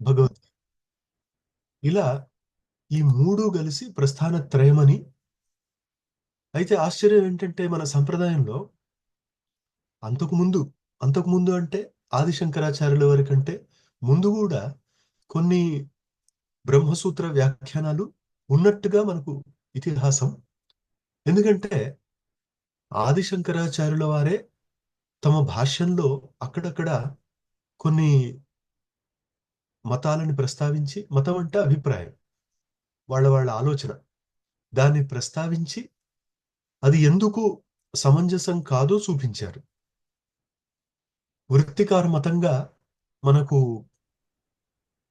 భగవద్గీత. ఇలా ఈ మూడు కలిసి ప్రస్థాన త్రయమని. అయితే ఆశ్చర్యం ఏంటంటే మన సంప్రదాయంలో అంతకుముందు అంతకుముందు అంటే ఆదిశంకరాచార్యుల వారి కంటే ముందు కూడా కొన్ని బ్రహ్మసూత్ర వ్యాఖ్యానాలు ఉన్నట్టుగా మనకు ఇతిహాసం. ఎందుకంటే ఆదిశంకరాచార్యుల వారే తమ భాష్యంలో అక్కడక్కడ కొన్ని మతాలని ప్రస్తావించి, మతం అంటే అభిప్రాయం, వాళ్ళ ఆలోచన, దాన్ని ప్రస్తావించి అది ఎందుకు సమంజసం కాదో చూపించారు. వృత్తికార మతంగా మనకు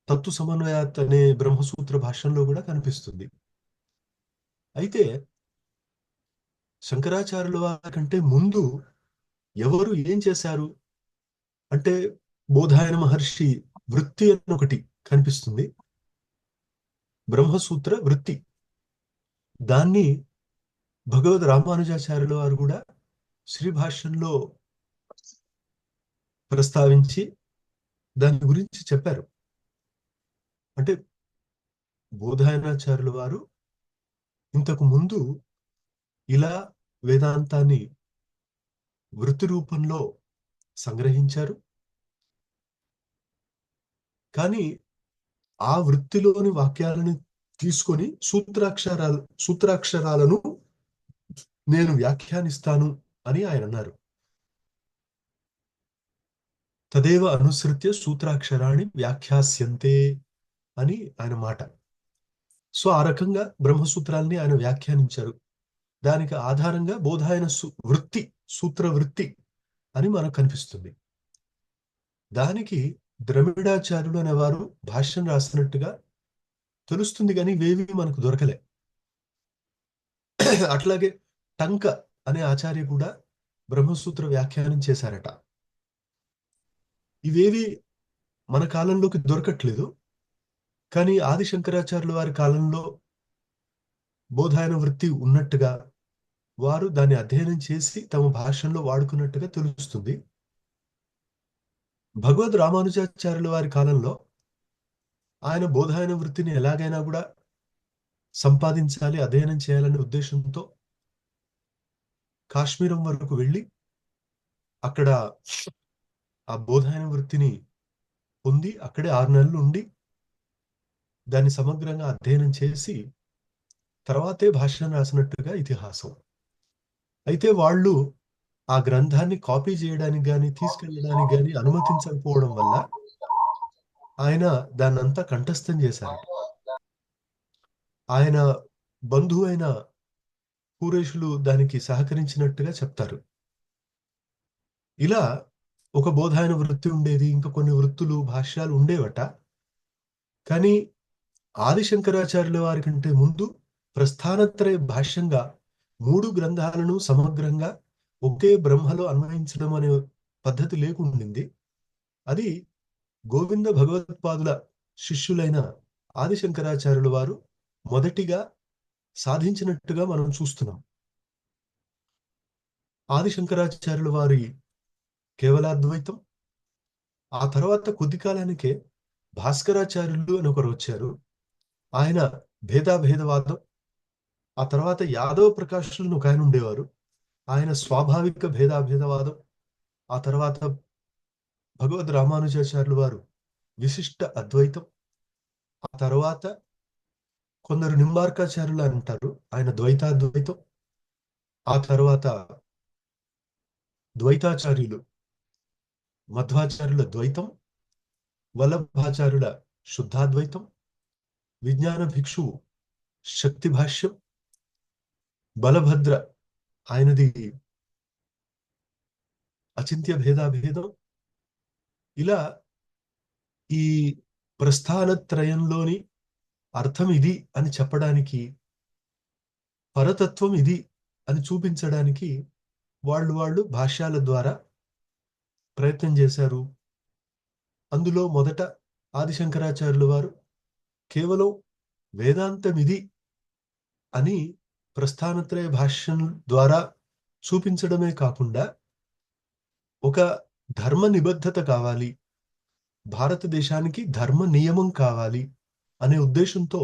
తత్తు సమన్వయాత్ అనే బ్రహ్మసూత్ర భాష్యంలో కూడా కనిపిస్తుంది. అయితే శంకరాచార్యుల వారి కంటే ముందు ఎవరు ఏం చేశారు అంటే బోధాయన మహర్షి వృత్తి అని ఒకటి కనిపిస్తుంది, బ్రహ్మసూత్ర వృత్తి. దాన్ని భగవద్ రామానుజాచార్యుల వారు కూడా శ్రీభాష్యంలో ప్రస్తావించి దాని గురించి చెప్పారు. అంటే బోధాయనాచార్యుల వారు ఇంతకు ముందు ఇలా వేదాంతాన్ని వృత్తి రూపంలో సంగ్రహించారు. కానీ ఆ వృత్తిలోని వాక్యాలను తీసుకొని సూత్రాక్షరాలను నేను వ్యాఖ్యానిస్తాను అని ఆయన అన్నారు. తదేవ అనుసృత్య సూత్రాక్షరాన్ని వ్యాఖ్యాస్యంతే అని ఆయన మాట. సో ఆ రకంగా బ్రహ్మసూత్రాల్ని ఆయన వ్యాఖ్యానించారు. దానికి ఆధారంగా బోధాయన వృత్తి, సూత్ర వృత్తి అని మనకు కనిపిస్తుంది. దానికి ద్రమిడాచార్యులు అనేవారు భాష్యం రాసినట్టుగా తెలుస్తుంది, కానీ ఇవేవి మనకు దొరకలే. అట్లాగే టంక అనే ఆచార్య కూడా బ్రహ్మసూత్ర వ్యాఖ్యానం చేశారట. ఇవేవి మన కాలంలోకి దొరకట్లేదు. కానీ ఆదిశంకరాచార్యుల వారి కాలంలో బోధాయన వృత్తి ఉన్నట్టుగా వారు దాన్ని అధ్యయనం చేసి తమ భాషల్లో వాడుకున్నట్టుగా తెలుస్తుంది. భగవద్ రామానుజాచార్యుల వారి కాలంలో ఆయన బోధాయన వృత్తిని ఎలాగైనా కూడా సంపాదించాలి, అధ్యయనం చేయాలనే ఉద్దేశంతో కాశ్మీరం వరకు వెళ్ళి అక్కడ ఆ బోధాయన వృత్తిని పొంది అక్కడే 6 నెలలు ఉండి దాన్ని సమగ్రంగా అధ్యయనం చేసి తర్వాతే భాష్యం రాసినట్టుగా ఇతిహాసం. అయితే వాళ్ళు ఆ గ్రంథాన్ని కాపీ చేయడానికి కానీ తీసుకెళ్ళడానికి కానీ అనుమతించకపోవడం వల్ల ఆయన దాన్నంతా కంఠస్థం చేశారట. ఆయన బంధువు అయిన పూరేషులు దానికి సహకరించినట్టుగా చెప్తారు. ఇలా ఒక బోధాయన వృత్తి ఉండేది, ఇంకా కొన్ని వృత్తులు భాష్యాలు ఉండేవట. కానీ ఆదిశంకరాచార్యుల వారి కంటే ముందు ప్రస్థానత్రయ భాష్యంగా 3 గ్రంథాలను సమగ్రంగా ఒకే బ్రహ్మలో అన్వయించడం అనే పద్ధతి లేకుండింది. అది గోవింద భగవత్పాదుల శిష్యులైన ఆదిశంకరాచార్యుల వారు మొదటిగా సాధించినట్టుగా మనం చూస్తున్నాం. ఆదిశంకరాచార్యుల వారి కేవలాద్వైతం, ఆ తర్వాత కొద్ది కాలానికే భాస్కరాచార్యులు అని ఒకరు వచ్చారు. ఆయన భేదాభేదవాదం, ఆ తర్వాత యాదవ ప్రకాశులను ఒక ఆయన ఉండేవారు, ఆయన స్వాభావిక భేదాభేదవాదం, ఆ తర్వాత భగవద్ రామానుజాచార్యులు వారు విశిష్ట అద్వైతం, ఆ తర్వాత కొందరు నింబార్కాచార్యులు అంటారు, ఆయన ద్వైతాద్వైతం, ఆ తర్వాత ద్వైతాచార్యులు మధ్వాచార్యుల ద్వైతం, వల్లభాచార్యుల శుద్ధాద్వైతం, విజ్ఞాన భిక్షువు శక్తి భాష్యం, బలభద్ర ఆయనది అచింత్య భేదాభేదం. ఇలా ఈ ప్రస్థానత్రయంలోని అర్థం ఇది అని చెప్పడానికి, పరతత్వం ఇది అని చూపించడానికి వాళ్ళు భాష్యాల ద్వారా ప్రయత్నం చేశారు. అందులో మొదట ఆదిశంకరాచార్యుల వారు కేవలం వేదాంతం ఇది అని ప్రస్థానత్రయ భాష్యం ద్వారా చూపించడమే కాకుండా ఒక ధర్మ నిబద్ధత కావాలి, భారతదేశానికి ధర్మ నియమం కావాలి అనే ఉద్దేశంతో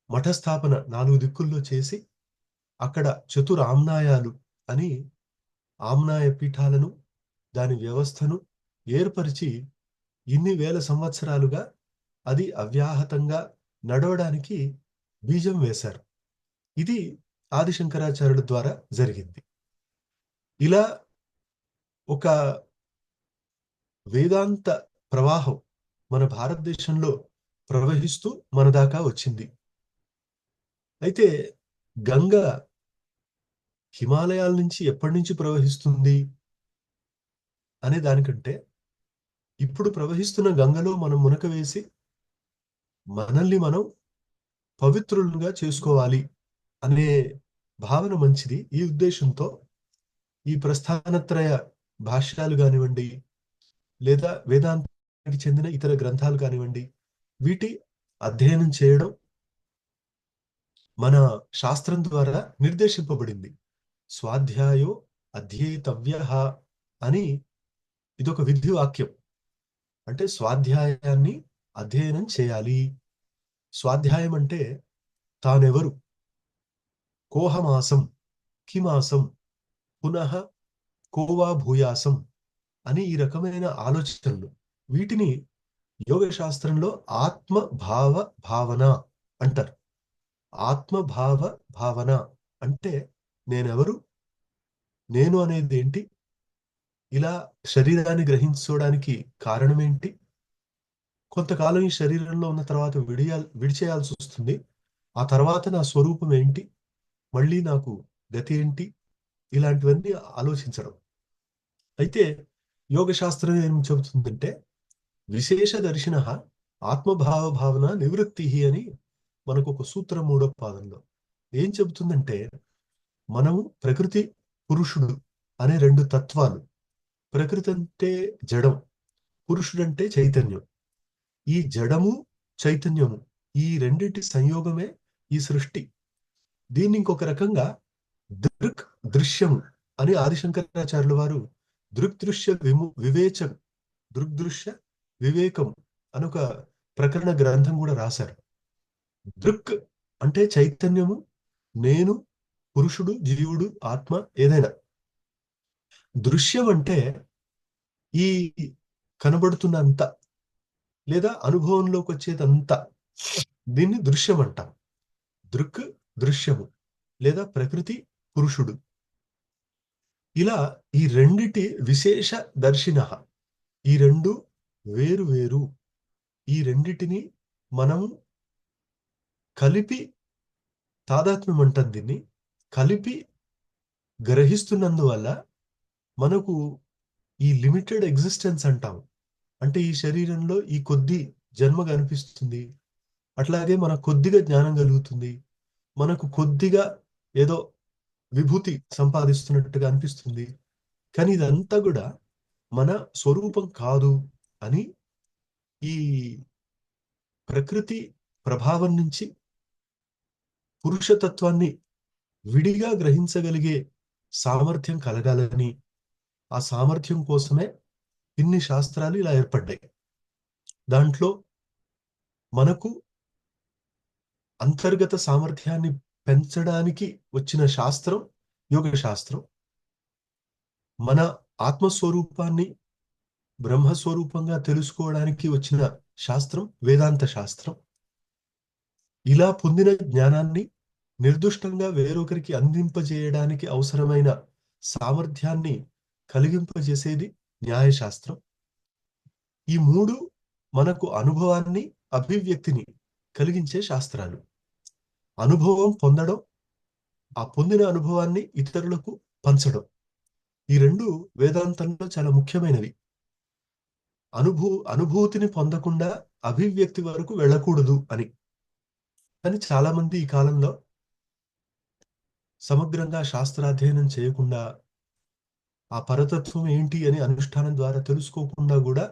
మఠస్థాపన 4 దిక్కుల్లో చేసి అక్కడ చతురామ్నాయాలు అని ఆమ్నాయ పీఠాలను దాని వ్యవస్థను ఏర్పరిచి ఇన్ని వేల సంవత్సరాలుగా అది అవ్యాహతంగా నడవడానికి బీజం వేశారు. ఇది ఆదిశంకరాచార్యుల ద్వారా జరిగింది. ఇలా ఒక వేదాంత ప్రవాహం మన భారతదేశంలో ప్రవహిస్తూ మన దాకా వచ్చింది. అయితే గంగ హిమాలయాల నుంచి ఎప్పటి నుంచి ప్రవహిస్తుంది అనే దానికంటే ఇప్పుడు ప్రవహిస్తున్న గంగలో మనం మునక వేసి మనల్ని మనం పవిత్రులుగా చేసుకోవాలి అనే భావన మంచిది. ఈ ఉద్దేశంతో ఈ ప్రస్థానత్రయ భాష్యాలు కానివ్వండి, లేదా వేదాంతానికి చెందిన ఇతర గ్రంథాలు కానివ్వండి, వీటి అధ్యయనం చేయడం మన శాస్త్రం ద్వారా నిర్దేశింపబడింది. స్వాధ్యాయో అధ్యేతవ్య అని ఇదొక విధి వాక్యం. అంటే స్వాధ్యాయాన్ని అధ్యయనం చేయాలి. స్వాధ్యాయం అంటే తానెవరు, కోహమాసం, కిమాసం, పునః కోవా భూయాసం అని ఈ రకమైన ఆలోచనలు, వీటిని యోగ శాస్త్రంలో ఆత్మభావ భావన అంటారు. ఆత్మభావ భావన అంటే నేనెవరు, నేను అనేది ఏంటి, ఇలా శరీరాన్ని గ్రహించుకోవడానికి కారణమేంటి, కొంతకాలం ఈ శరీరంలో ఉన్న తర్వాత విడిచేయాల్సి వస్తుంది, ఆ తర్వాత నా స్వరూపం ఏంటి, మళ్ళీ నాకు గతి ఏంటి, ఇలాంటివన్నీ ఆలోచించడం. అయితే యోగ శాస్త్రం ఏం చెబుతుందంటే విశేష దర్శన ఆత్మభావ భావన నివృత్తి అని మనకు ఒక సూత్రం 3వ పాదంలో ఏం చెబుతుందంటే, మనము ప్రకృతి పురుషుడు అనే 2 తత్వాలు. ప్రకృతి అంటే జడం, పురుషుడంటే చైతన్యం. ఈ జడము చైతన్యము ఈ రెండింటి సంయోగమే ఈ సృష్టి. దీన్ని ఇంకొక రకంగా దృక్ దృశ్యము అని ఆదిశంకరాచార్యుల వారు దృగ్దృశ్య వివేచం, దృగ్దృశ్య వివేకం అని ఒక ప్రకరణ గ్రంథం కూడా రాశారు. దృక్ అంటే చైతన్యము, నేను, పురుషుడు, జీవుడు, ఆత్మ ఏదైనా. దృశ్యం అంటే ఈ కనబడుతున్నంత లేదా అనుభవంలోకి వచ్చేదంతా, దీన్ని దృశ్యం అంటాం. దృక్ దృశ్యము లేదా ప్రకృతి పురుషుడు. ఇలా ఈ రెండిటి విశేష దర్శిన, ఈ రెండు వేరు వేరు, ఈ రెండిటిని మనం కలిపి తాదాత్మ్యం అంటాం. దీన్ని కలిపి గ్రహిస్తున్నందువల్ల మనకు ఈ లిమిటెడ్ ఎగ్జిస్టెన్స్ అంటాం. అంటే ఈ శరీరంలో ఈ కొద్ది జన్మ కనిపిస్తుంది, అట్లాగే మనకు కొద్దిగా జ్ఞానం కలుగుతుంది, మనకు కొద్దిగా ఏదో విభూతి సంపాదిస్తున్నట్టుగా అనిపిస్తుంది. కానీ ఇదంతా కూడా మన స్వరూపం కాదు అని ఈ ప్రకృతి ప్రభావం నుంచి పురుషతత్వాన్ని విడిగా గ్రహించగలిగే సామర్థ్యం కలగాలని, ఆ సామర్థ్యం కోసమే ఇన్ని శాస్త్రాలు ఇలా ఏర్పడ్డాయి. దాంట్లో మనకు అంతర్గత సామర్థ్యాన్ని పెంచడానికి వచ్చిన శాస్త్రం యోగ శాస్త్రం, మన ఆత్మస్వరూపాన్ని బ్రహ్మస్వరూపంగా తెలుసుకోవడానికి వచ్చిన శాస్త్రం వేదాంత శాస్త్రం. ఇలా పొందిన జ్ఞానాన్ని నిర్దుష్టంగా వేరొకరికి అందింపజేయడానికి అవసరమైన సామర్థ్యాన్ని కలిగింపజేసేది న్యాయశాస్త్రం. ఈ 3 మనకు అనుభవాన్ని, అభివ్యక్తిని కలిగించే శాస్త్రాలు. అనుభవం పొందడం, ఆ పొందిన అనుభవాన్ని ఇతరులకు పంచడం, ఈ 2 వేదాంతంలో చాలా ముఖ్యమైనవి. అనుభూతిని పొందకుండా అభివ్యక్తి వరకు వెళ్ళకూడదు అని. కానీ చాలా మంది ఈ కాలంలో సమగ్రంగా శాస్త్రాధ్యయనం చేయకుండా, ఆ పరతత్వం ఏంటి అని అనుష్ఠానం ద్వారా తెలుసుకోకుండా కూడా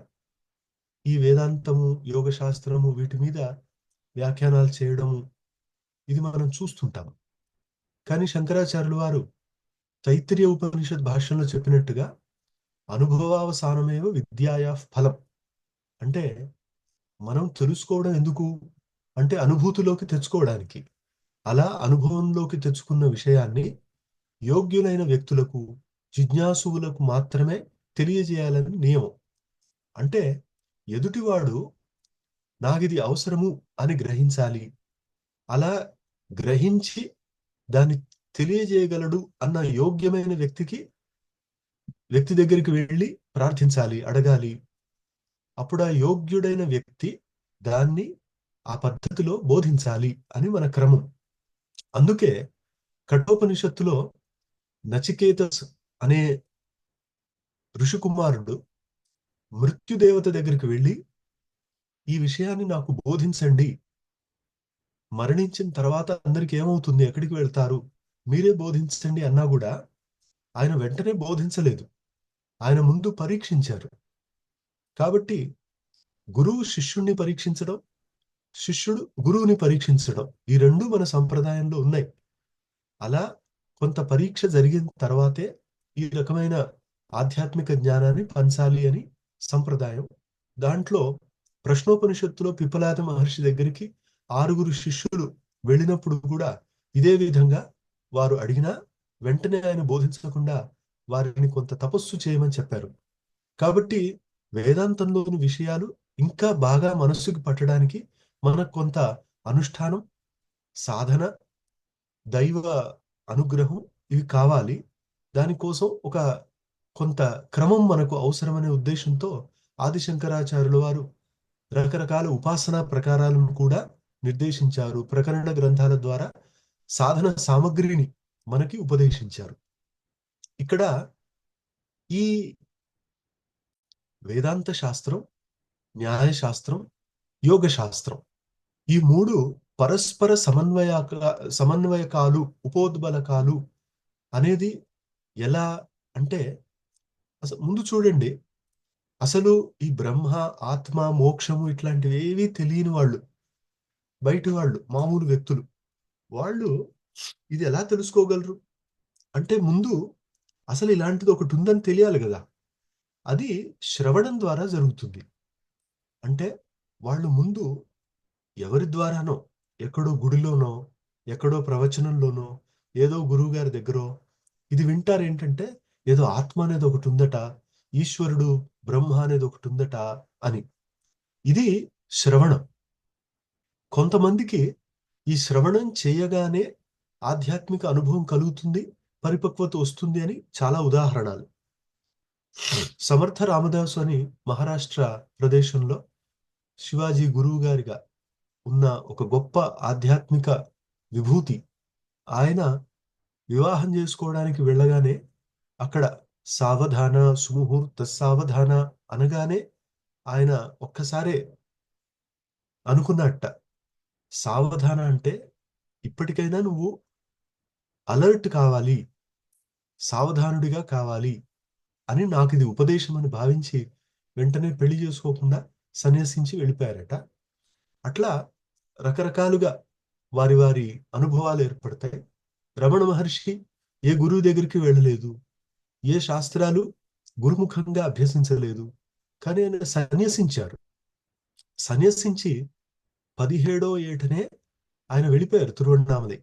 ఈ వేదాంతము, యోగ శాస్త్రము వీటి మీద వ్యాఖ్యానాలు చేయడము ఇది మనం చూస్తుంటాం. కానీ శంకరాచార్యుల వారు తైత్తిరీయ ఉపనిషత్ భాష్యంలో చెప్పినట్టుగా అనుభవావసానమేవ విద్యాయా ఫలం అంటే మనం తెలుసుకోవడం ఎందుకు అంటే అనుభూతిలోకి తెచ్చుకోవడానికి. అలా అనుభవంలోకి తెచ్చుకున్న విషయాన్ని యోగ్యులైన వ్యక్తులకు, జిజ్ఞాసువులకు మాత్రమే తెలియజేయాలని నియమం. అంటే ఎదుటివాడు నాకిది అవసరము అని గ్రహించాలి. అలా గ్రహించి దాన్ని తెలియజేయగలడు అన్న యోగ్యమైన వ్యక్తి దగ్గరికి వెళ్ళి ప్రార్థించాలి, అడగాలి. అప్పుడు ఆ యోగ్యుడైన వ్యక్తి దాన్ని ఆ పద్ధతిలో బోధించాలి అని మన క్రమం. అందుకే కఠోపనిషత్తులో నచికేతస్ అనే ఋషికుమారుడు మృత్యుదేవత దగ్గరికి వెళ్ళి ఈ విషయాన్ని నాకు బోధించండి. మరణించిన తర్వాత అందరికి ఏమవుతుంది, ఎక్కడికి వెళ్తారు, మీరే బోధించండి అన్నా కూడా ఆయన వెంటనే బోధించలేదు. ఆయన ముందు పరీక్షించారు. కాబట్టి గురువు శిష్యుణ్ణి పరీక్షించడం, శిష్యుడు గురువుని పరీక్షించడం, ఈ రెండు మన సంప్రదాయంలో ఉన్నాయి. అలా కొంత పరీక్ష జరిగిన తర్వాతే ఈ రకమైన ఆధ్యాత్మిక జ్ఞానాన్ని పంచాలి అని సంప్రదాయం. దాంట్లో ప్రశ్నోపనిషత్తులో పిప్పలాద మహర్షి దగ్గరికి 6 శిష్యులు వెళ్ళినప్పుడు కూడా ఇదే విధంగా వారు అడిగినా వెంటనే ఆయన బోధించకుండా వారిని కొంత తపస్సు చేయమని చెప్పారు. కాబట్టి వేదాంతంలోని విషయాలు ఇంకా బాగా మనస్సుకు పట్టడానికి మనకు కొంత అనుష్ఠానం, సాధన, దైవ అనుగ్రహం ఇవి కావాలి. దానికోసం కొంత క్రమం మనకు అవసరమనే ఉద్దేశంతో ఆదిశంకరాచార్యుల వారు రకరకాల ఉపాసనా ప్రకారాలను కూడా నిర్దేశించారు. ప్రకరణ గ్రంథాల ద్వారా సాధన సామగ్రిని మనకి ఉపదేశించారు. ఇక్కడ ఈ వేదాంత శాస్త్రం, న్యాయశాస్త్రం, యోగ శాస్త్రం ఈ మూడు పరస్పర సమన్వయకాలు, ఉపోద్బలకాలు అనేది ఎలా అంటే అసలు ముందు చూడండి, అసలు ఈ బ్రహ్మ, ఆత్మ, మోక్షము ఇట్లాంటివి ఏవీ తెలియని వాళ్ళు, బయటి వాళ్ళు, మామూలు వ్యక్తులు, వాళ్ళు ఇది ఎలా తెలుసుకోగలరు అంటే ముందు అసలు ఇలాంటిది ఒకటి ఉందని తెలియాలి కదా. అది శ్రవణం ద్వారా జరుగుతుంది. అంటే వాళ్ళు ముందు ఎవరి ద్వారానో, ఎక్కడో గుడిలోనో, ఎక్కడో ప్రవచనంలోనో, ఏదో గురువు గారి దగ్గరో ఇది వింటారు. ఏంటంటే ఏదో ఆత్మ అనేది ఒకటి ఉందట, ఈశ్వరుడు బ్రహ్మ అనేది ఒకటి ఉందట అని. ఇది శ్రవణం. కొంతమందికి ఈ శ్రవణం చేయగానే ఆధ్యాత్మిక అనుభవం కలుగుతుంది, పరిపక్వత వస్తుంది అని చాలా ఉదాహరణలు. సమర్థ రామదాసు అని మహారాష్ట్ర ప్రదేశంలో శివాజీ గురువు గారిగా ఉన్న ఒక గొప్ప ఆధ్యాత్మిక విభూతి. ఆయన వివాహం చేసుకోవడానికి వెళ్ళగానే అక్కడ సావధాన సుముహూర్త సావధాన అనగానే ఆయన ఒక్కసారే అనుకున్నట్ట, సావధాన అంటే ఇప్పటికైనా నువ్వు అలర్ట్ కావాలి, సావధానుడిగా కావాలి అని నాకు ఇది ఉపదేశం అని భావించి వెంటనే పెళ్లి చేసుకోకుండా సన్యసించి వెళ్ళిపోయారట. అట్లా రకరకాలుగా వారి వారి అనుభవాలు ఏర్పడతాయి. రమణ మహర్షి ఏ గురువు దగ్గరికి వెళ్ళలేదు, ఏ శాస్త్రాలు గురుముఖంగా అభ్యసించలేదు. కానీ ఆయన సన్యసించారు. సన్యసించి 17వ ఏటనే ఆయన వెళ్ళిపోయారు తిరువణ్ణామలై.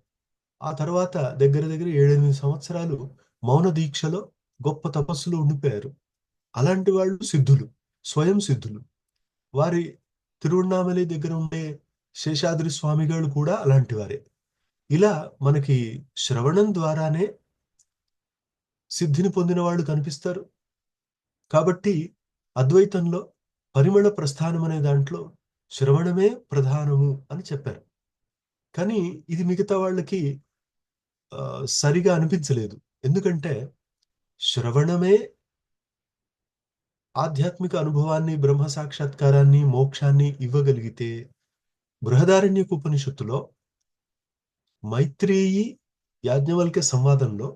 ఆ తర్వాత దగ్గర దగ్గర 7-8 సంవత్సరాలు మౌన దీక్షలో గొప్ప తపస్సులో ఉండిపోయారు. అలాంటి వాళ్ళు సిద్ధులు, స్వయం సిద్ధులు. వారి తిరువణ్ణామలై దగ్గర ఉండే శేషాద్రి స్వామిగారు కూడా అలాంటి వారే. ఇలా మనకి శ్రవణం ద్వారానే సిద్ధిని పొందిన వాళ్ళు కనిపిస్తారు. కాబట్టి అద్వైతంలో పరిమళ ప్రస్థానం అనే దాంట్లో శ్రవణమే ప్రధానము అని చెప్పారు. కానీ ఇది మిగతా వాళ్ళకి సరిగా అనిపించలేదు. ఎందుకంటే శ్రవణమే ఆధ్యాత్మిక అనుభవాన్ని, బ్రహ్మ సాక్షాత్కారాన్ని, మోక్షాన్ని ఇవ్వగలిగితే బృహదారణ్యక ఉపనిషత్తులో మైత్రేయి యాజ్ఞవల్క్య సంవాదంలో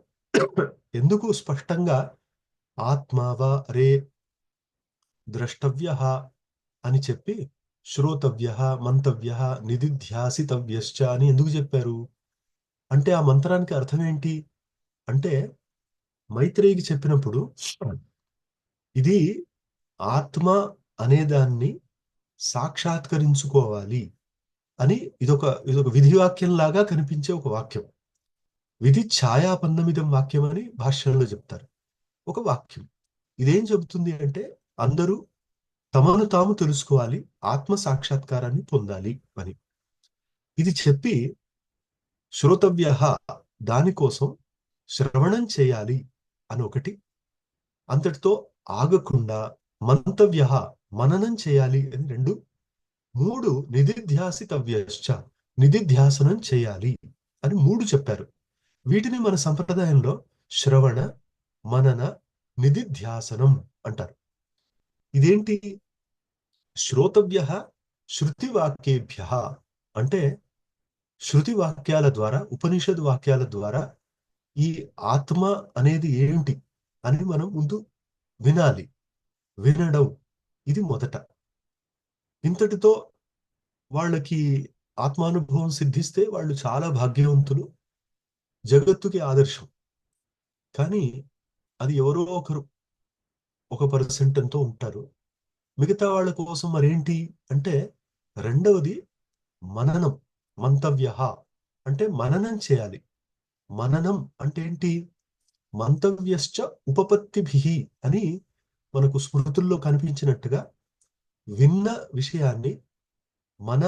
ఎందుకు స్పష్టంగా ఆత్మావా అరే ద్రష్టవ్య అని చెప్పి శ్రోతవ్య మంతవ్య నిదిధ్యాసితవ్యశ్చ అని ఎందుకు చెప్పారు అంటే ఆ మంత్రానికి అర్థం ఏంటి అంటే మైత్రేయికి చెప్పినప్పుడు ఇది ఆత్మ అనేదాన్ని సాక్షాత్కరించుకోవాలి అని ఇదొక విధివాక్యం లాగా కనిపించే ఒక వాక్యం. విధి ఛాయాపన్నమిదం వాక్యం అని భాష్యంలో చెప్తారు. ఒక వాక్యం ఇదేం చెబుతుంది అంటే అందరూ తమను తాము తెలుసుకోవాలి, ఆత్మ సాక్షాత్కారాన్ని పొందాలి అని. ఇది చెప్పి శ్రోతవ్య దానికోసం శ్రవణం చేయాలి అని ఒకటి, అంతటితో ఆగకుండా మంతవ్య మననం చేయాలి అని రెండు, మూడు నిధిధ్యాసితవ్యశ్చ నిధిధ్యాసనం చేయాలి అని మూడు చెప్పారు. వీటిని మన సంప్రదాయంలో శ్రవణ మనన నిధిధ్యాసనం అంటారు. ఇదేంటి? శ్రోతవ్య శృతివాక్యేభ్య అంటే శృతి వాక్యాల ద్వారా, ఉపనిషద్ వాక్యాల ద్వారా ఈ ఆత్మ అనేది ఏంటి అని మనం ముందు వినాలి. వినడం ఇది మొదట. ఇంతటితో వాళ్ళకి ఆత్మానుభవం సిద్ధిస్తే వాళ్ళు చాలా భాగ్యవంతులు, జగత్తుకి ఆదర్శం. కానీ అది ఎవరో ఒకరు, 1% ఎంతో ఉంటారు. మిగతా వాళ్ళ కోసం మరేంటి అంటే రెండవది మననం. మంతవ్య అంటే మననం చేయాలి. మననం అంటే ఏంటి? మంతవ్యశ్చ ఉపపత్తిభిః అని మనకు స్మృతుల్లో కనిపించినట్టుగా విన్న విషయాన్ని మన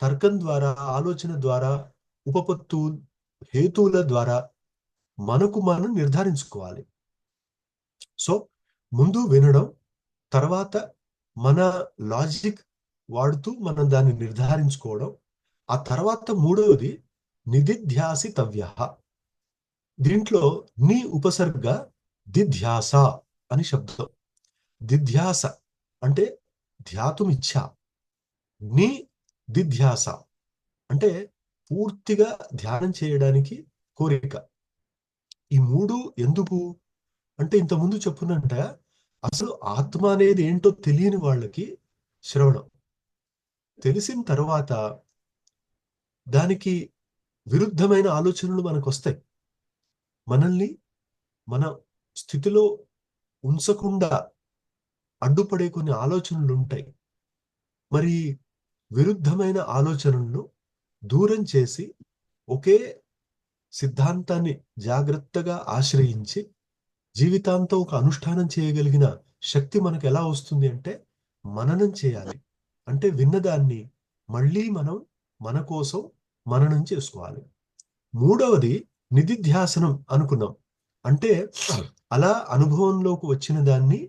తర్కం ద్వారా, ఆలోచన ద్వారా, ఉపపత్తు హేతువుల ద్వారా మనకు మనం నిర్ధారించుకోవాలి. సో ముందు వినడం, తర్వాత మన లాజిక్ వాడుతూ మనం దాన్ని నిర్ధారించుకోవడం, ఆ తర్వాత మూడవది నిధిధ్యాసితవ్య. దీంట్లో నీ ఉపసర్గ దిధ్యాస అని శబ్దం. దిధ్యాస అంటే ధ్యాతుమిచ్చ, నీ దిధ్యాస అంటే పూర్తిగా ధ్యానం చేయడానికి కోరిక. ఈ మూడు ఎందుకు అంటే ఇంతకుముందు చెప్పునంట, అసలు ఆత్మ అనేది ఏంటో తెలియని వాళ్ళకి శ్రవణం, తెలిసిన తర్వాత దానికి విరుద్ధమైన ఆలోచనలు మనకు వస్తాయి. మనల్ని మన స్థితిలో ఉంచకుండా అడ్డుపడే కొన్ని ఆలోచనలు ఉంటాయి. మరి విరుద్ధమైన ఆలోచనలను దూరం చేసి ఒకే సిద్ధాంతాన్ని జాగ్రత్తగా ఆశ్రయించి జీవితాంతం ఒక అనుష్ఠానం చేయగలిగిన శక్తి మనకు ఎలా వస్తుంది అంటే మననం చేయాలి. అంటే విన్నదాన్ని మళ్ళీ మనం మన కోసం మననం చేసుకోవాలి. మూడవది నిధిధ్యాసనం అనుకున్నాం. అంటే అలా అనుభవంలోకి వచ్చిన దాన్ని,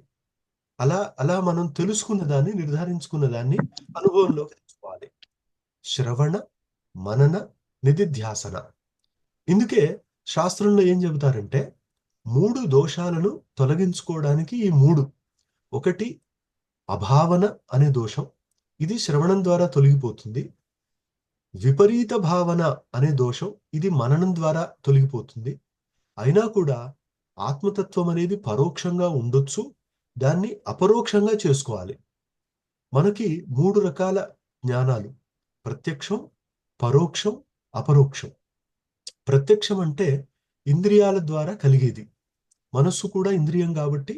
అలా అలా మనం తెలుసుకున్న దాన్ని, నిర్ధారించుకున్న దాన్ని అనుభవంలోకి తెచ్చుకోవాలి. శ్రవణ మనన నిధిధ్యాసన. ఇందుకే శాస్త్రంలో ఏం చెబుతారంటే 3 దోషాలను తొలగించుకోవడానికి ఈ 3. ఒకటి అభావన అనే దోషం, ఇది శ్రవణం ద్వారా తొలగిపోతుంది. విపరీత భావన అనే దోషం, ఇది మననం ద్వారా తొలగిపోతుంది. అయినా కూడా ఆత్మతత్వం అనేది పరోక్షంగా ఉండొచ్చు, దాన్ని అపరోక్షంగా చేసుకోవాలి. మనకి 3 రకాల జ్ఞానాలు: ప్రత్యక్షం, పరోక్షం, అపరోక్షం. ప్రత్యక్షం అంటే ఇంద్రియాల ద్వారా కలిగేది. మనస్సు కూడా ఇంద్రియం కాబట్టి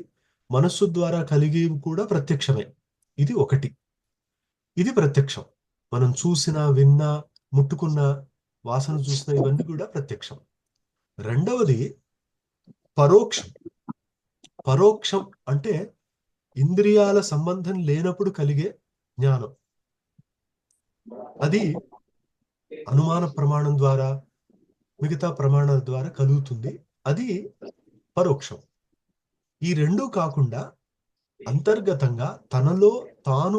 మనస్సు ద్వారా కలిగేవి కూడా ప్రత్యక్షమే. ఇది ఒకటి. ఇది ప్రత్యక్షం. మనం చూసినా, విన్నా, ముట్టుకున్న, వాసన చూసిన ఇవన్నీ కూడా ప్రత్యక్షం. రెండవది పరోక్షం. పరోక్షం అంటే ఇంద్రియాల సంబంధం లేనప్పుడు కలిగే జ్ఞానం. అది అనుమాన ప్రమాణం ద్వారా, మిగతా ప్రమాణాల ద్వారా కలుగుతుంది. అది పరోక్షం. ఈ రెండూ కాకుండా అంతర్గతంగా తనలో తాను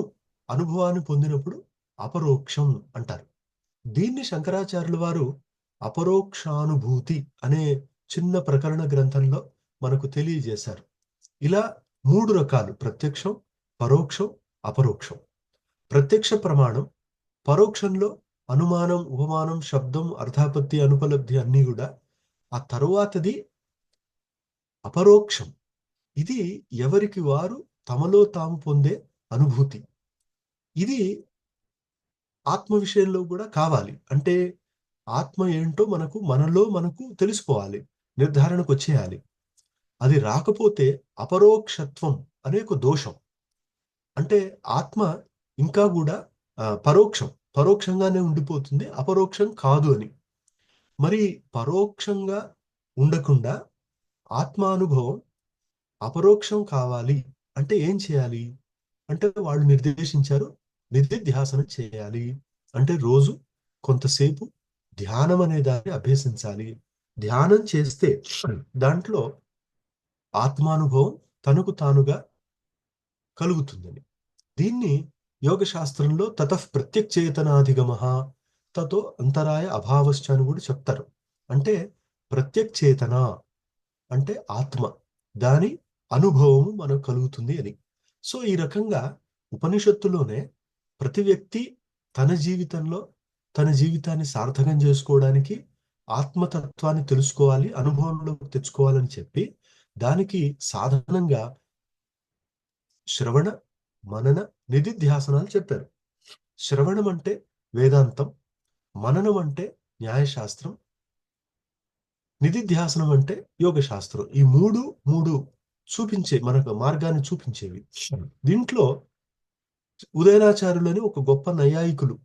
అనుభవాన్ని పొందినప్పుడు అపరోక్షం అంటారు. దీన్ని శంకరాచార్యుల వారు అపరోక్షానుభూతి అనే చిన్న ప్రకరణ గ్రంథంలో మనకు తెలియజేశారు. ఇలా 3 రకాలు: ప్రత్యక్షం, పరోక్షం, అపరోక్షం. ప్రత్యక్ష ప్రమాణం, పరోక్షంలో అనుమానం, ఉపమానం, శబ్దం, అర్థాపత్తి, అనుపలబ్ధి అన్నీ కూడా. ఆ తరువాతది అపరోక్షం. ఇది ఎవరికి వారు తమలో తాము పొందే అనుభూతి. ఇది ఆత్మ విషయంలో కూడా కావాలి. అంటే ఆత్మ ఏంటో మనకు తెలుసుకోవాలి, నిర్ధారణకు వచ్చేయాలి. అది రాకపోతే అపరోక్షత్వం అనే ఒక దోషం. అంటే ఆత్మ ఇంకా కూడా పరోక్షంగానే ఉండిపోతుంది, అపరోక్షం కాదు అని. మరి పరోక్షంగా ఉండకుండా ఆత్మానుభవం అపరోక్షం కావాలి అంటే ఏం చేయాలి అంటే వాళ్ళు నిర్దేశించారు, నిధిధ్యాసనం చేయాలి. అంటే రోజు కొంతసేపు ధ్యానం అనే దాన్ని అభ్యసించాలి. ధ్యానం చేస్తే దాంట్లో ఆత్మానుభవం తనకు తానుగా కలుగుతుందని. దీన్ని యోగ శాస్త్రంలో తతః ప్రత్యక్చేతనాధిగమ తతో అంతరాయ అభావశ్చ అని కూడా చెప్తారు. అంటే ప్రత్యక్చేతన అంటే ఆత్మ, దాని అనుభవము మనకు కలుగుతుంది అని. సో ఈ రకంగా ఉపనిషత్తులోనే ప్రతి వ్యక్తి తన జీవితంలో తన జీవితాన్ని సార్థకం చేసుకోవడానికి ఆత్మతత్వాన్ని తెలుసుకోవాలి, అనుభవంలోకి తెచ్చుకోవాలని చెప్పి దానికి సాధనంగా శ్రవణ మనన నిధిధ్యాసనాలు చెప్పారు. శ్రవణం అంటే వేదాంతం, మననం అంటే న్యాయశాస్త్రం, నిధిధ్యాసనం అంటే యోగ శాస్త్రం. ఈ మూడు మూడు చూపించే మనకు మార్గాన్ని చూపించేవి. దీంట్లో ఉదయనాచార్యులని ఒక గొప్ప నైయాయికులు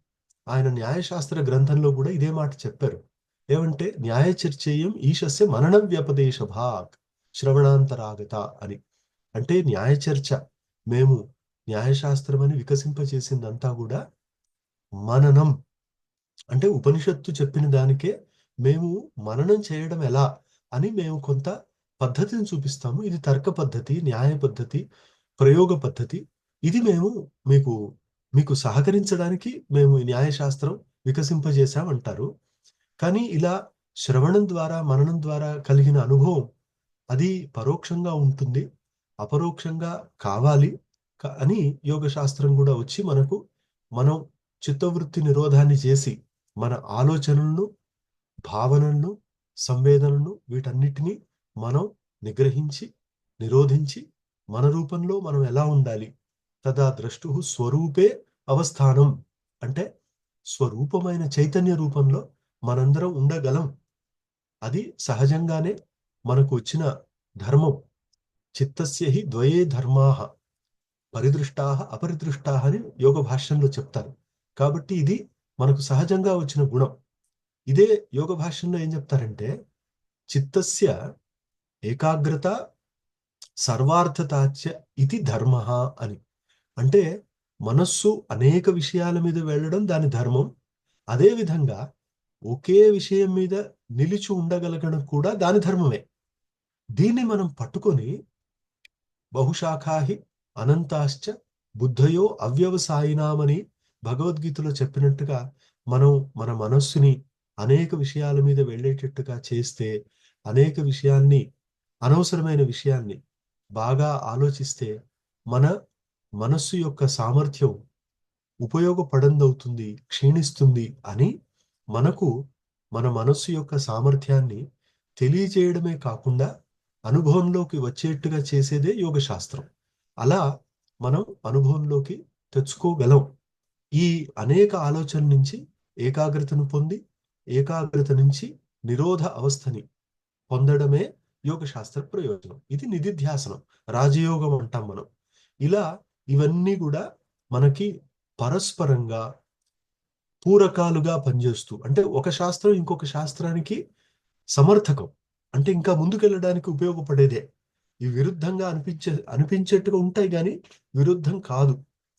ఆయన న్యాయశాస్త్ర గ్రంథంలో కూడా ఇదే మాట చెప్పారు. ఏమంటే న్యాయ చర్చేయం ఈశస్య మనన వ్యపదేశ భాగ్ శ్రవణాంతరాగత అని. అంటే న్యాయ చర్చ మేము న్యాయశాస్త్రం అని వికసింపచేసిందంతా కూడా మననం అంటే ఉపనిషత్తు చెప్పిన దానికే మేము మననం చేయడం ఎలా అని మేము కొంత పద్ధతిని చూపిస్తాము. ఇది తర్క పద్ధతి, న్యాయ పద్ధతి, ప్రయోగ పద్ధతి. ఇది మేము మీకు మీకు సహకరించడానికి మేము ఈ న్యాయశాస్త్రం వికసింపజేశామంటారు. కానీ ఇలా శ్రవణం ద్వారా మననం ద్వారా కలిగిన అనుభవం అది పరోక్షంగా ఉంటుంది, అపరోక్షంగా కావాలి అని యోగ శాస్త్రం కూడా వచ్చి మనకు మనం చిత్తవృత్తి నిరోధాన్ని చేసి మన ఆలోచనలను, భావనలను, సంవేదనలను వీటన్నిటినీ మనం నిగ్రహించి నిరోధించి మన రూపంలో మనం ఎలా ఉండాలి, తదా ద్రష్టు స్వరూపే అవస్థానం అంటే స్వరూపమైన చైతన్య రూపంలో మనందరం ఉండగలం. అది సహజంగానే మనకు వచ్చిన ధర్మం. చిత్తస్య హి ద్వయే ధర్మాః పరిదృష్టాః అపరిదృష్టాః అని యోగ భాష్యంలో చెప్తారు. కాబట్టి ఇది మనకు సహజంగా వచ్చిన గుణం. ఇదే యోగ భాష్యంలో ఏం చెప్తారంటే చిత్తస్య ఏకాగ్రత సర్వార్థతాచ ఇది ధర్మ అని. అంటే మనస్సు అనేక విషయాల మీద వెళ్ళడం దాని ధర్మం. అదే విధంగా ఒకే విషయం మీద నిలిచి ఉండగలగడం కూడా దాని ధర్మమే. దీన్ని మనం పట్టుకొని బహుశాఖాహి అనంతాశ్చ బుద్ధయో అవ్యవసాయినామని భగవద్గీతలో చెప్పినట్టుగా మనం మన మనస్సుని అనేక విషయాల మీద వెళ్ళేటట్టుగా చేస్తే, అనేక విషయాన్ని అనవసరమైన విషయాన్ని బాగా ఆలోచిస్తే మన మనస్సు యొక్క సామర్థ్యం ఉపయోగపడందవుతుంది, క్షీణిస్తుంది అని మనకు మన మనస్సు యొక్క సామర్థ్యాన్ని తెలియజేయడమే కాకుండా అనుభవంలోకి వచ్చేట్టుగా చేసేదే యోగ శాస్త్రం. అలా మనం అనుభవంలోకి తెచ్చుకోగలం. ఈ అనేక ఆలోచనల నుంచి ఏకాగ్రతను పొంది ఏకాగ్రత నుంచి నిరోధ అవస్థని పొందడమే యోగ శాస్త్ర ప్రయోజనం. ఇది నిధిధ్యాసనం, రాజయోగం అంటాం మనం. ఇలా ఇవన్నీ కూడా మనకి పరస్పరంగా పూరకాలుగా పనిచేస్తూ, అంటే ఒక శాస్త్రం ఇంకొక శాస్త్రానికి సమర్థకం, అంటే ఇంకా ముందుకెళ్ళడానికి ఉపయోగపడేదే. ఈ విరుద్ధంగా అనిపించేట్టుగా ఉంటాయి కానీ విరుద్ధం కాదు.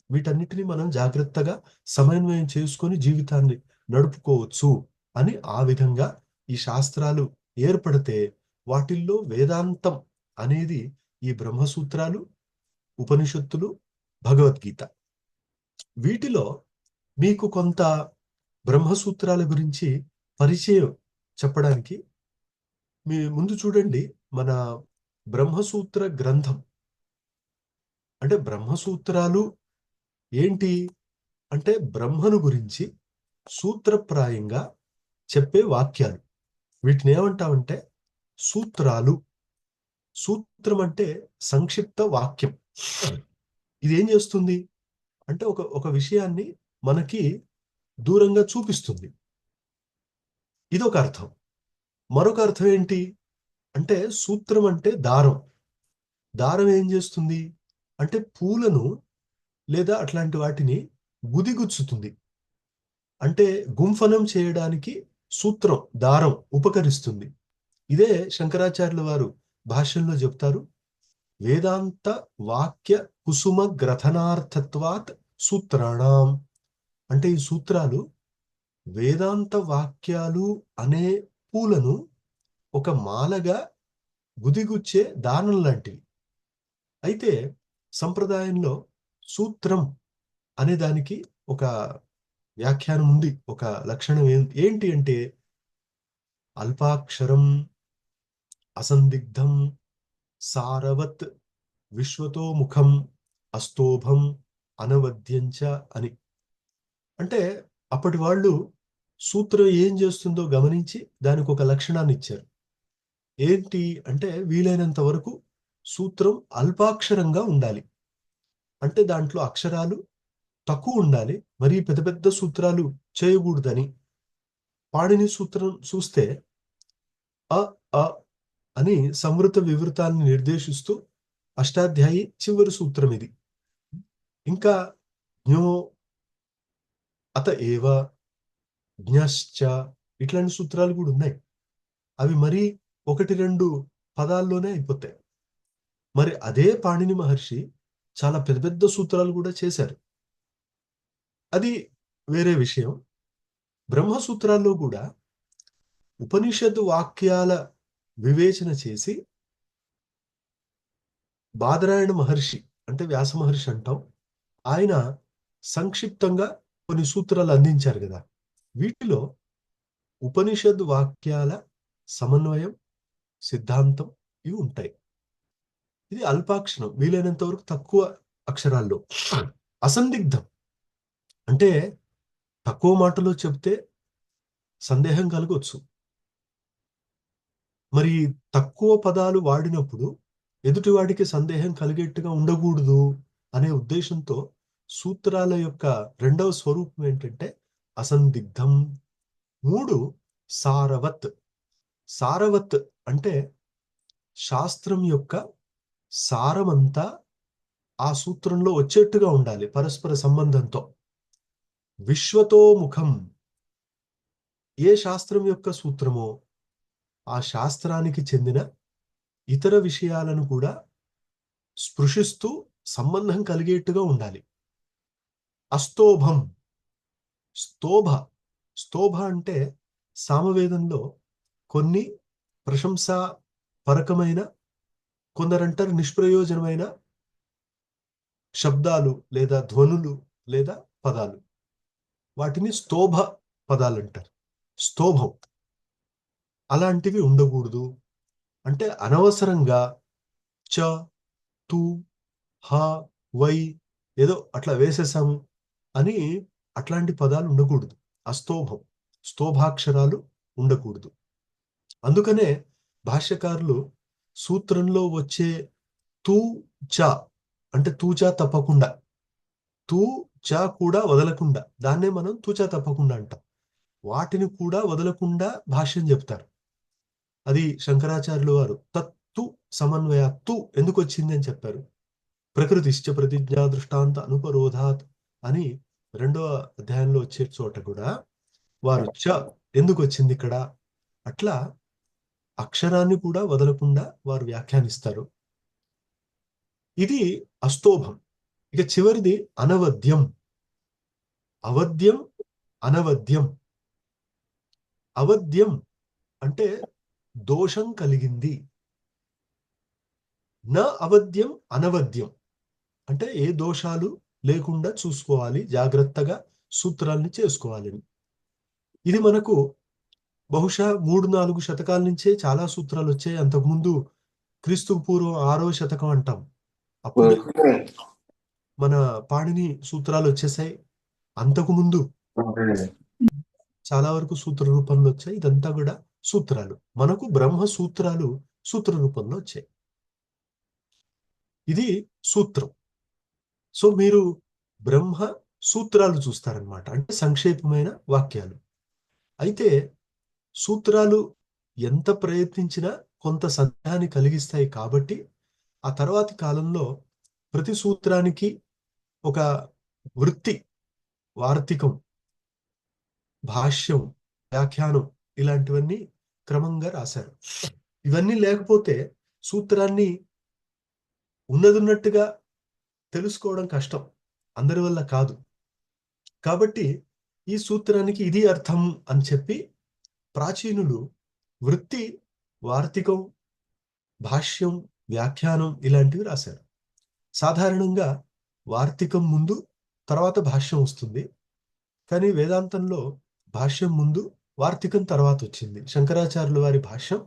వీటన్నిటిని మనం జాగ్రత్తగా సమన్వయం చేసుకొని జీవితాన్ని నడుపుకోవచ్చు అని ఆ విధంగా ఈ శాస్త్రాలు ఏర్పడితే వాటిల్లో వేదాంతం అనేది ఈ బ్రహ్మసూత్రాలు, ఉపనిషత్తులు, భగవద్గీత. వీటిలో మీకు కొంత బ్రహ్మసూత్రాల గురించి పరిచయం చెప్పడానికి మీ ముందు చూడండి. మన బ్రహ్మసూత్ర గ్రంథం అంటే బ్రహ్మసూత్రాలు ఏంటి అంటే బ్రహ్మను గురించి సూత్రప్రాయంగా చెప్పే వాక్యాలు. వీటిని ఏమంటామంటే సూత్రాలు. సూత్రం అంటే సంక్షిప్త వాక్యం. ఇది ఏం చేస్తుంది అంటే ఒక విషయాన్ని మనకి దూరంగా చూపిస్తుంది. ఇదొక అర్థం. మరొక అర్థం ఏంటి అంటే సూత్రం అంటే దారం. దారం ఏం చేస్తుంది అంటే పూలను లేదా అట్లాంటి వాటిని గుదిగుచ్చుతుంది. అంటే గుంఫనం చేయడానికి సూత్రం, దారం ఉపకరిస్తుంది. ఇదే శంకరాచార్యుల వారు భాష్యంలో చెప్తారు. వేదాంత వాక్య కుసుమ గ్రథనార్థత్వాత్ సూత్రాణం. అంటే ఈ సూత్రాలు వేదాంత వాక్యాలు అనే పూలను ఒక మాలగా గుదిగుచ్చే దానం లాంటివి. అయితే సంప్రదాయంలో సూత్రం అనే దానికి ఒక వ్యాఖ్యానం ఉంది, ఒక లక్షణం ఏంటి అంటే అల్పాక్షరం, అసందిగ్ధం, సారవత్, విశ్వతోముఖం, అస్తోభం, అనవద్యంచ అని. అంటే అప్పటి వాళ్ళు సూత్రం ఏం చేస్తుందో గమనించి దానికి ఒక లక్షణాన్ని ఇచ్చారు. ఏంటి అంటే వీలైనంత వరకు సూత్రం అల్పాక్షరంగా ఉండాలి. అంటే దాంట్లో అక్షరాలు తక్కువ ఉండాలి, మరీ పెద్ద పెద్ద సూత్రాలు చేయకూడదని. పాణిని సూత్రం చూస్తే అ అ అని సంవృత వివృతాన్ని నిర్దేశిస్తూ అష్టాధ్యాయి చివరి సూత్రం ఇది. ఇంకా జ్ఞో, అత ఏవ, జ్ఞశ్చ ఇట్లాంటి సూత్రాలు కూడా ఉన్నాయి. అవి మరీ 1-2 పదాల్లోనే అయిపోతాయి. మరి అదే పాణిని మహర్షి చాలా పెద్ద పెద్ద సూత్రాలు కూడా చేశారు. అది వేరే విషయం. బ్రహ్మసూత్రాల్లో కూడా ఉపనిషత్తు వాక్యాల వివేచన చేసి బాదరాయణ మహర్షి, అంటే వ్యాస మహర్షి అంటాం, ఆయన సంక్షిప్తంగా కొన్ని సూత్రాలు అందించారు కదా. వీటిలో ఉపనిషద్ వాక్యాల సమన్వయం, సిద్ధాంతం ఇవి ఉంటాయి. ఇది అల్పాక్షరం, వీలైనంత వరకు తక్కువ అక్షరాల్లో. అసందిగ్ధం అంటే తక్కువ మాటలో చెప్తే సందేహం కలగొచ్చు. మరి తక్కువ పదాలు వాడినప్పుడు ఎదుటివాడికి సందేహం కలిగేట్టుగా ఉండకూడదు అనే ఉద్దేశంతో సూత్రాల యొక్క రెండవ స్వరూపం ఏంటంటే అసందిగ్ధం. 3 సారవత్. సారవత్ అంటే శాస్త్రం యొక్క సారమంతా ఆ సూత్రంలో వచ్చేట్టుగా ఉండాలి పరస్పర సంబంధంతో. విశ్వతోముఖం. ఏ శాస్త్రం యొక్క సూత్రమో ఆ శాస్త్రానికి చెందిన ఇతర విషయాలను కూడా స్పృశిస్తూ సంబంధం కలిగేట్టుగా ఉండాలి. అస్తోభం. స్తోభ. స్తోభ అంటే సామవేదంలో కొన్ని ప్రశంసా పరకమైన, కొందరంటారు నిష్ప్రయోజనమైన శబ్దాలు లేదా ధ్వనులు లేదా పదాలు, వాటిని స్తోభ పదాలు అంటారు. స్తోభం అలాంటివి ఉండకూడదు. అంటే అనవసరంగా చ, తు, హ, వై ఏదో అట్లా వేసేసాము అని అట్లాంటి పదాలు ఉండకూడదు. అస్తోభం, స్తోభాక్షరాలు ఉండకూడదు. అందుకనే భాష్యకారులు సూత్రంలో వచ్చే తూ చ అంటే తూచా తప్పకుండా, తూ చ కూడా వదలకుండా, దాన్నే మనం తూచా తప్పకుండా అంటాం. వాటిని కూడా వదలకుండా భాష్యం చెప్తారు. అది శంకరాచార్యుల వారు తత్తు సమన్వయత్తు ఎందుకు వచ్చింది అని చెప్పారు. ప్రకృతిశ్చ ప్రతిజ్ఞా దృష్టాంత అనుపరోధాత్ అని 2వ అధ్యాయంలో వచ్చే చోట కూడా వారు చ ఎందుకు వచ్చింది ఇక్కడ, అట్లా అక్షరాన్ని కూడా వదలకుండా వారు వ్యాఖ్యానిస్తారు. ఇది అస్తోభం. ఇక చివరిది అనవద్యం. అవద్యం, అనవద్యం. అవద్యం అంటే దోషం కలిగింది. నా అవద్యం, అనవద్యం అంటే ఏ దోషాలు లేకుండా చూసుకోవాలి, జాగ్రత్తగా సూత్రాల్ని చేసుకోవాలని. ఇది మనకు బహుశా 3-4 శతకాల నుంచే చాలా సూత్రాలు వచ్చాయి. అంతకుముందు క్రీస్తుకు పూర్వం 6వ శతకం అంటాం, అప్పుడే మన పాణిని సూత్రాలు వచ్చేసాయి. అంతకుముందు చాలా వరకు సూత్ర రూపంలో వచ్చాయి. ఇదంతా కూడా సూత్రాలు, మనకు బ్రహ్మ సూత్రాలు సూత్ర రూపంలో వచ్చాయి. ఇది సూత్రం. సో మీరు బ్రహ్మ సూత్రాలు చూస్తారనమాట, అంటే సంక్షేపమైన వాక్యాలు. అయితే సూత్రాలు ఎంత ప్రయత్నించినా కొంత సందేహాన్ని కలిగిస్తాయి. కాబట్టి ఆ తర్వాతి కాలంలో ప్రతి సూత్రానికి ఒక వృత్తి, వార్తికం, భాష్యం, వ్యాఖ్యానం ఇలాంటివన్నీ క్రమంగా రాశారు. ఇవన్నీ లేకపోతే సూత్రాన్ని ఉన్నదున్నట్టుగా తెలుసుకోవడం కష్టం, అందరి వల్ల కాదు. కాబట్టి ఈ సూత్రానికి ఇది అర్థం అని చెప్పి ప్రాచీనులు వృత్తి, వార్తికం, భాష్యం, వ్యాఖ్యానం ఇలాంటివి రాశారు. సాధారణంగా వార్తికం ముందు తర్వాత భాష్యం వస్తుంది, కానీ వేదాంతంలో భాష్యం ముందు వార్తికం తర్వాత వచ్చింది. శంకరాచార్యుల వారి భాష్యం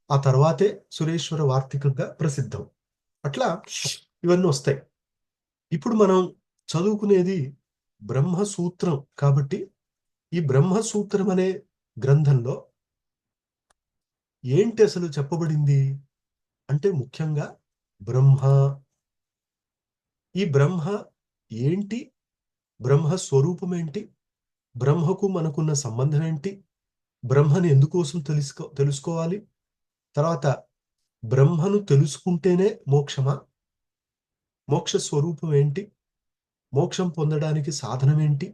ఆ తర్వాతే సురేశ్వర వార్తికంగా ప్రసిద్ధం. అట్లా ఇవన్నీ వస్తాయి. ఇప్పుడు మనం చదువుకునేది బ్రహ్మసూత్రం కాబట్టి ఈ బ్రహ్మసూత్రం అనే గ్రంథంలో ఏంటి అసలు చెప్పబడింది అంటే ముఖ్యంగా బ్రహ్మ. ఈ బ్రహ్మ ఏంటి, బ్రహ్మ స్వరూపం ఏంటి, బ్రహ్మకు మనకున్న సంబంధం ఏంటి, బ్రహ్మని ఎందుకోసం తెలుసుకోవాలి, తర్వాత బ్రహ్మను తెలుసుకుంటేనే మోక్షమా, మోక్ష స్వరూపం ఏంటి, మోక్షం పొందడానికి సాధనం ఏంటి,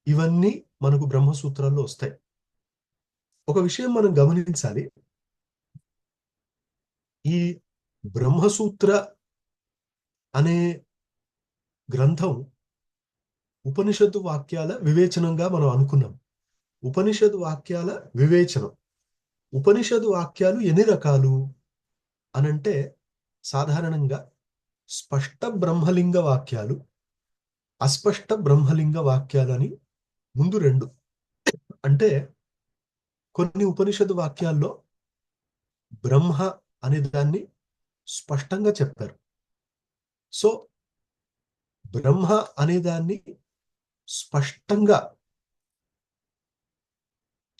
ఇవన్నీ మనకు బ్రహ్మసూత్రాల్లో వస్తాయి. ఒక విషయం మనం గమనించాలి, ఈ బ్రహ్మసూత్ర అనే గ్రంథం ఉపనిషత్తు వాక్యాల వివేచనంగా మనం అనుకున్నాం. ఉపనిషత్తు వాక్యాల వివేచనం. ఉపనిషత్తు వాక్యాలు ఎన్ని రకాలు అనంటే సాధారణంగా స్పష్ట బ్రహ్మలింగ వాక్యాలు, అస్పష్ట బ్రహ్మలింగ వాక్యాలని ముందు రెండు. అంటే కొన్ని ఉపనిషత్తు వాక్యాల్లో బ్రహ్మ అనే దాన్ని స్పష్టంగా చెప్పారు. సో బ్రహ్మ అనే దాన్ని స్పష్టంగా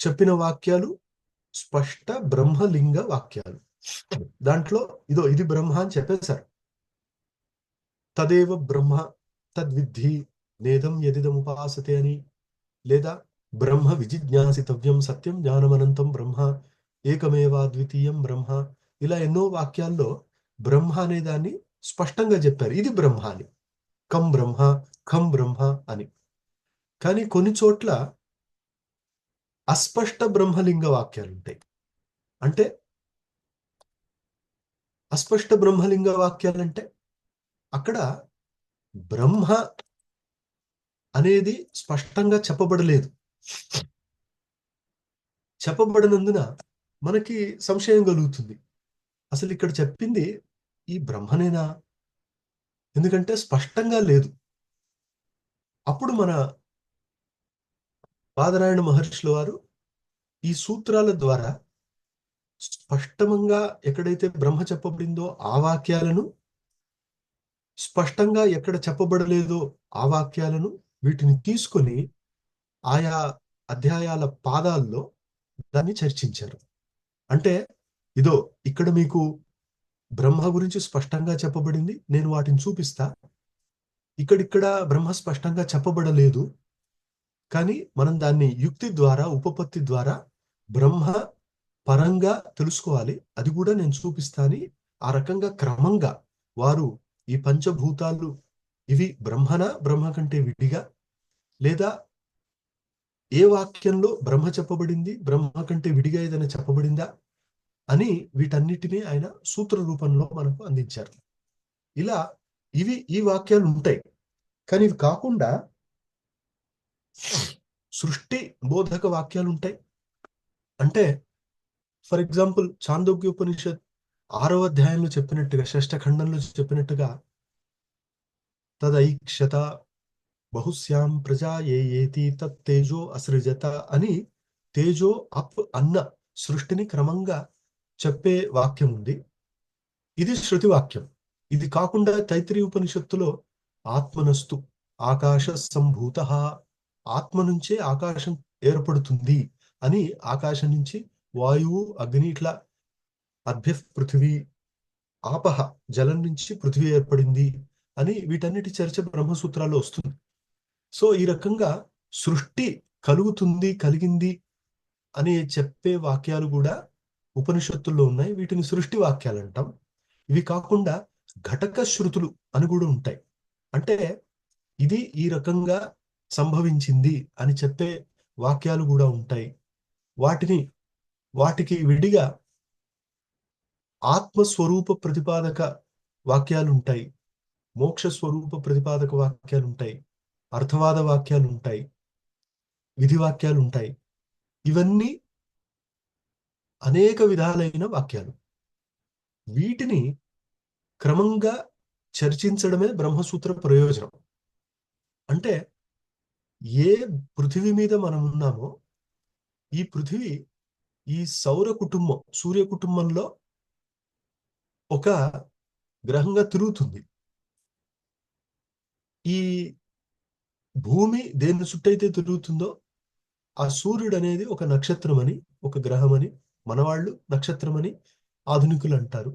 చెప్పిన వాక్యాలు స్పష్ట బ్రహ్మలింగ వాక్యాలు. దాంట్లో ఇది బ్రహ్మ అని చెప్పేశారు. తదేవ బ్రహ్మ తద్విద్ధి నేదం యదిదం ఉపాసతే అని, లేదా బ్రహ్మ విజిజ్ఞాసితవ్యం సత్యం జ్ఞానమనంతం బ్రహ్మ ఏకమేవాద్వితీయం బ్రహ్మ, ఇలా ఎన్నో వాక్యాల్లో బ్రహ్మ అనే దాన్ని స్పష్టంగా చెప్పారు, ఇది బ్రహ్మ అని, కం బ్రహ్మ ఖం బ్రహ్మ అని. కానీ కొన్ని చోట్ల అస్పష్ట బ్రహ్మలింగ వాక్యాలు ఉంటాయి. అంటే అస్పష్ట బ్రహ్మలింగ వాక్యాలంటే అక్కడ బ్రహ్మ అనేది స్పష్టంగా చెప్పబడలేదు. చెప్పబడినందున మనకి సంశయం కలుగుతుంది, అసలు ఇక్కడ చెప్పింది ఈ బ్రహ్మనేనా, ఎందుకంటే స్పష్టంగా లేదు. అప్పుడు మన బాదరాయణ మహర్షుల వారు ఈ సూత్రాల ద్వారా స్పష్టంగా ఎక్కడైతే బ్రహ్మ చెప్పబడిందో ఆ వాక్యాలను, స్పష్టంగా ఎక్కడ చెప్పబడలేదో ఆ వాక్యాలను, వీటిని తీసుకొని ఆయా అధ్యాయాల పాదాల్లో దాన్ని చర్చించారు. అంటే ఇదో ఇక్కడ మీకు బ్రహ్మ గురించి స్పష్టంగా చెప్పబడింది, నేను వాటిని చూపిస్తా. ఇక్కడిక్కడ బ్రహ్మ స్పష్టంగా చెప్పబడలేదు, కానీ మనం దాన్ని యుక్తి ద్వారా, ఉపపత్తి ద్వారా బ్రహ్మ పరంగా తెలుసుకోవాలి, అది కూడా నేను చూపిస్తా అని ఆ రకంగా క్రమంగా వారు ఈ పంచభూతాలు ఇవి బ్రహ్మనా, బ్రహ్మ కంటే విడిగా, లేదా ఏ వాక్యంలో బ్రహ్మ చెప్పబడింది, బ్రహ్మ కంటే విడిగా ఏదైనా చెప్పబడిందా అని వీటన్నిటినీ ఆయన సూత్ర రూపంలో మనకు అందించారు. ఇలా ఈ వాక్యాలు ఉంటాయి. కానీ ఇవి కాకుండా సృష్టి బోధక వాక్యాలు ఉంటాయి. అంటే ఫర్ ఎగ్జాంపుల్ చాందోగ్యోపనిషత్ 6వ అధ్యాయంలో చెప్పినట్టుగా, షష్ఠ ఖండంలో చెప్పినట్టుగా తదైక్షత బహుశ్యాం ప్రజా ఏతి తేజో అసృజత అని తేజో అప్ అన్న సృష్టిని క్రమంగా చెప్పే వాక్యం ఉంది. ఇది శృతి వాక్యం. ఇది కాకుండా తైత్రీయ ఉపనిషత్తులో ఆత్మనస్తు ఆకాశ సంభూత, ఆత్మ నుంచే ఆకాశం ఏర్పడుతుంది అని, ఆకాశం నుంచి వాయువు, అగ్ని, ఇట్లా అభ్య పృథివీ, ఆపహ జలం నుంచి పృథివీ ఏర్పడింది అని వీటన్నిటి చర్చ బ్రహ్మసూత్రాల్లో వస్తుంది. సో ఈ రకంగా సృష్టి కలుగుతుంది, కలిగింది అని చెప్పే వాక్యాలు కూడా ఉపనిషత్తుల్లో ఉన్నాయి. వీటిని సృష్టి వాక్యాలు అంటాం. ఇవి కాకుండా ఘటక శృతులు అని కూడా ఉంటాయి. అంటే ఇది ఈ రకంగా సంభవించింది అని చెప్పే వాక్యాలు కూడా ఉంటాయి. వాటిని వాటికి విడిగా ఆత్మస్వరూప ప్రతిపాదక వాక్యాలు ఉంటాయి, మోక్ష స్వరూప ప్రతిపాదక వాక్యాలు ఉంటాయి, అర్థవాద వాక్యాలు ఉంటాయి, విధి వాక్యాలు ఉంటాయి. ఇవన్నీ అనేక విధాలైన వాక్యాలు. వీటిని క్రమంగా చర్చించడమే బ్రహ్మసూత్ర ప్రయోజనం. అంటే ఏ పృథివీ మీద మనం ఉన్నామో, ఈ పృథివీ ఈ సౌర కుటుంబం, సూర్య కుటుంబంలో ఒక గ్రహంగా తిరుగుతుంది. ఈ భూమి దేని చుట్టైతే తిరుగుతుందో ఆ సూర్యుడు అనేది ఒక నక్షత్రం అని, ఒక గ్రహం అని మనవాళ్ళు నక్షత్రం అని ఆధునికులు అంటారు.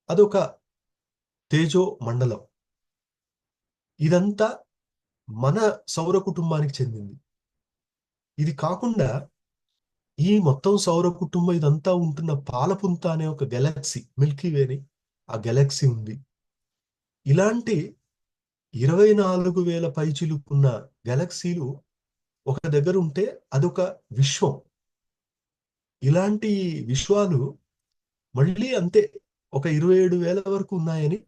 అదొక తేజో మండలం. ఇదంతా మన సౌర కుటుంబానికి చెందింది. ఇది కాకుండా ఈ మొత్తం సౌర కుటుంబం ఇదంతా ఉంటున్న పాలపుంత అనే ఒక గెలాక్సీ, మిల్కీవే అని ఆ గెలాక్సీ ఉంది. ఇలాంటి 24,000 పైచిలుకున్న గెలాక్సీలు ఒక దగ్గర ఉంటే అదొక విశ్వం. ఇలాంటి విశ్వాలు మళ్ళీ అంతే ఒక 27,000 వరకు ఉన్నాయని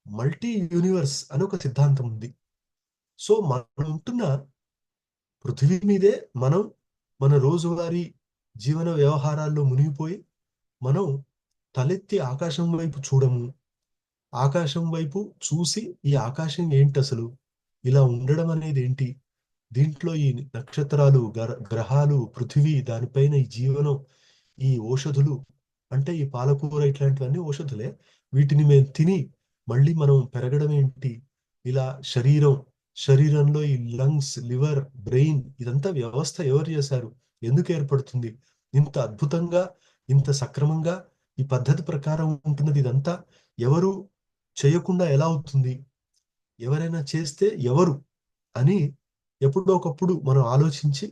మల్టీ యూనివర్స్ అని ఒక సిద్ధాంతం ఉంది. సో మనం ఉంటున్న పృథివీ మీదే మనం మన రోజువారీ జీవన వ్యవహారాల్లో మునిగిపోయి మనం తలెత్తి ఆకాశం వైపు చూడము. ఆకాశం వైపు చూసి ఈ ఆకాశం ఏంటి అసలు, ఇలా ఉండడం అనేది ఏంటి, దీంట్లో ఈ నక్షత్రాలు, గ్రహాలు, పృథివీ, దానిపైన ఈ జీవనం, ఈ ఔషధులు, అంటే ఈ పాలకూర ఇట్లాంటివన్నీ ఔషధులే, వీటిని మేము తిని మళ్ళీ మనం పెరగడం ఏంటి, ఇలా శరీరంలో ఈ లంగ్స్, లివర్, బ్రెయిన్, ఇదంతా వ్యవస్థ ఎవరు చేశారు, ఎందుకు ఏర్పడుతుంది, ఇంత అద్భుతంగా ఇంత సక్రమంగా ఈ పద్ధతి ప్రకారం ఉంటున్నది, ఇదంతా ఎవరు చేయకుండా ఎలా అవుతుంది, ఎవరైనా చేస్తే ఎవరు అని ఎప్పుడో ఒకప్పుడు మనం ఆలోచించి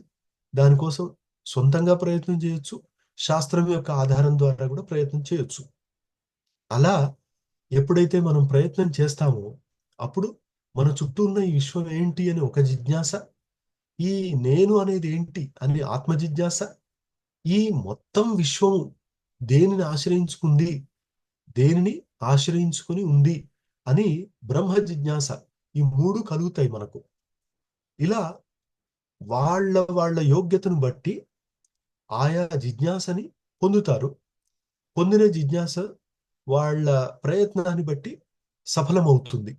దానికోసం సొంతంగా ప్రయత్నం చేయొచ్చు, శాస్త్రం యొక్క ఆధారం ద్వారా కూడా ప్రయత్నం చేయొచ్చు. అలా ఎప్పుడైతే మనం ప్రయత్నం చేస్తామో అప్పుడు మన చుట్టూ ఉన్న ఈ విశ్వం ఏంటి అని ఒక జిజ్ఞాస, ఈ నేను అనేది ఏంటి అని ఆత్మ జిజ్ఞాస, ఈ మొత్తం విశ్వం దేనిని ఆశ్రయించుకుంది, దేనిని ఆశ్రయించుకుని ఉంది అని బ్రహ్మ జిజ్ఞాస, ఈ మూడు కలుగుతాయి మనకు. ఇలా వాళ్ళ వాళ్ళ యోగ్యతను బట్టి ఆయా జిజ్ఞాసని పొందుతారు. పొందిన జిజ్ఞాస వాళ్ళ ప్రయత్నాన్ని బట్టి సఫలమవుతుంది.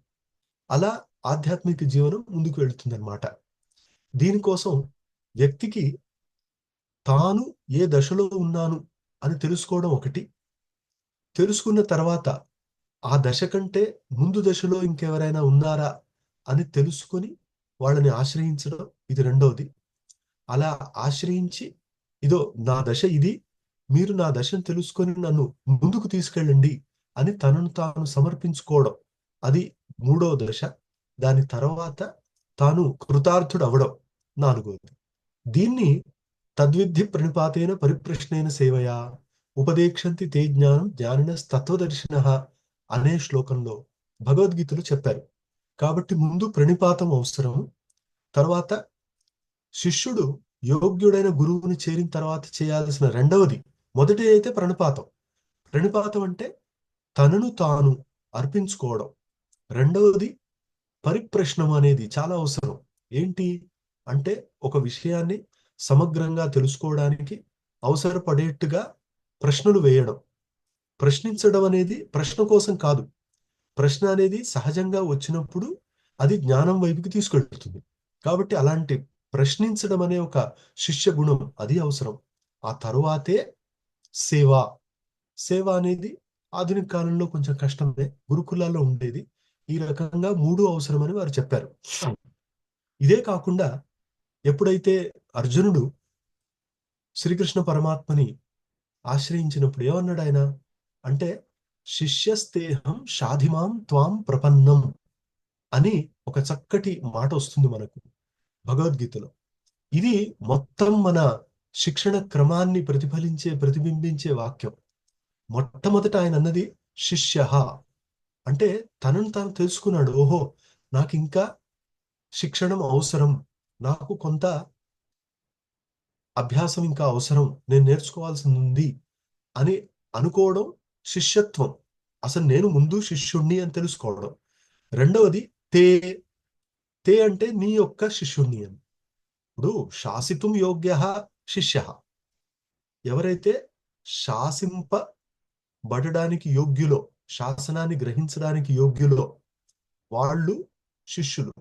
అలా ఆధ్యాత్మిక జీవనం ముందుకు వెళుతుంది అనమాట. దీనికోసం వ్యక్తికి తాను ఏ దశలో ఉన్నాను అని తెలుసుకోవడం ఒకటి, తెలుసుకున్న తర్వాత ఆ దశ కంటే ముందు దశలో ఇంకెవరైనా ఉన్నారా అని తెలుసుకొని వాళ్ళని ఆశ్రయించడం, ఇది రెండవది. అలా ఆశ్రయించి ఇదో నా దశ ఇది, మీరు నా దశను తెలుసుకొని నన్ను ముందుకు తీసుకెళ్ళండి అని తనను తాను సమర్పించుకోవడం, అది మూడవ దశ. దాని తర్వాత తాను కృతార్థుడు అవడం నాలుగవది. దీన్ని తద్విద్ధి ప్రణిపాతేన పరిప్రశ్నేన సేవయా ఉపదేక్షంతి తే జ్ఞానం జ్ఞానిన తత్వదర్శిన అనే శ్లోకంలో భగవద్గీతలో చెప్పారు. కాబట్టి ముందు ప్రణిపాతం అవసరం. తర్వాత శిష్యుడు యోగ్యుడైన గురువుని చేరిన తర్వాత చేయాల్సిన రెండవది, మొదటి అయితే ప్రణిపాతం. ప్రణిపాతం అంటే తనను తాను అర్పించుకోవడం. రెండవది పరిప్రశ్నం అనేది చాలా అవసరం. ఏంటి అంటే ఒక విషయాన్ని సమగ్రంగా తెలుసుకోవడానికి అవసరపడేట్టుగా ప్రశ్నలు వేయడం. ప్రశ్నించడం అనేది ప్రశ్న కోసం కాదు, ప్రశ్న అనేది సహజంగా వచ్చినప్పుడు అది జ్ఞానం వైపుకి తీసుకెళ్తుంది. కాబట్టి అలాంటి ప్రశ్నించడం అనే ఒక శిష్య గుణం అది అవసరం. ఆ తరువాతే సేవ. సేవ అనేది ఆధునిక కాలంలో కొంచెం కష్టమే, గురుకులాల్లో ఉండేది. ఈ రకంగా మూడు అవసరమని వారు చెప్పారు. ఇదే కాకుండా ఎప్పుడైతే అర్జునుడు శ్రీకృష్ణ పరమాత్మని ఆశ్రయించినప్పుడు ఏమన్నాడు ఆయన అంటే, శిష్యస్తేహం షాధిమాం త్వాం ప్రపన్నం అని ఒక చక్కటి మాట వస్తుంది మనకు భగవద్గీతలో. ఇది మొత్తం మన శిక్షణ క్రమాన్ని ప్రతిబింబించే వాక్యం. మొట్టమొదట ఆయన అన్నది శిష్య, అంటే తనను తాను తెలుసుకున్నాడు. ఓహో, నాకు ఇంకా శిక్షణం అవసరం, నాకు కొంత అభ్యాసం ఇంకా అవసరం, నేను నేర్చుకోవాల్సింది ఉంది అని అనుకోవడం శిష్యత్వం. అసలు నేను ముందు శిష్యుణ్ణి అని తెలుసుకోవడం. రెండవది తే. తే అంటే నీ యొక్క శిష్యుణ్ణి అని. ఇప్పుడు శాసితుం యోగ్య శిష్య, ఎవరైతే శాసింపబడడానికి యోగ్యులో, శాసనాన్ని గ్రహించడానికి యోగ్యులో వాళ్ళు శిష్యులు,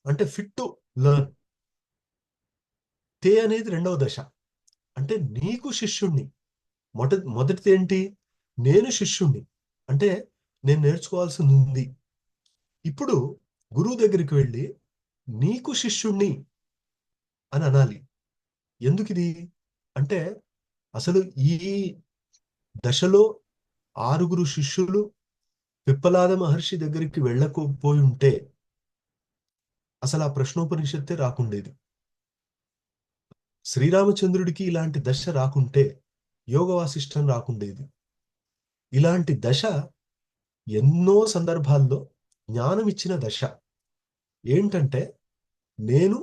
అంటే ఫిట్ టు లెర్న్. తే అనేది రెండవ దశ, అంటే నీకు శిష్యుణ్ణి. మొదటిది ఏంటి? నేను శిష్యుణ్ణి, అంటే నేను నేర్చుకోవాల్సింది ఉంది. ఇప్పుడు గురువు దగ్గరికి వెళ్ళి నీకు శిష్యుణ్ణి అని అనాలి. ఎందుకిది అంటే, అసలు ఈ దశలో 6 శిష్యులు పిప్పలాద మహర్షి దగ్గరికి వెళ్ళకపోయి ఉంటే అసలు ఆ ప్రశ్నోపనిషత్తే రాకుండేది. శ్రీరామచంద్రుడికి ఇలాంటి దశ రాకుంటే యోగ వాసిష్టం రాకుండేది. ఇలాంటి దశ ఎన్నో సందర్భాల్లో జ్ఞానం ఇచ్చిన దశ. ఏంటంటే, నేను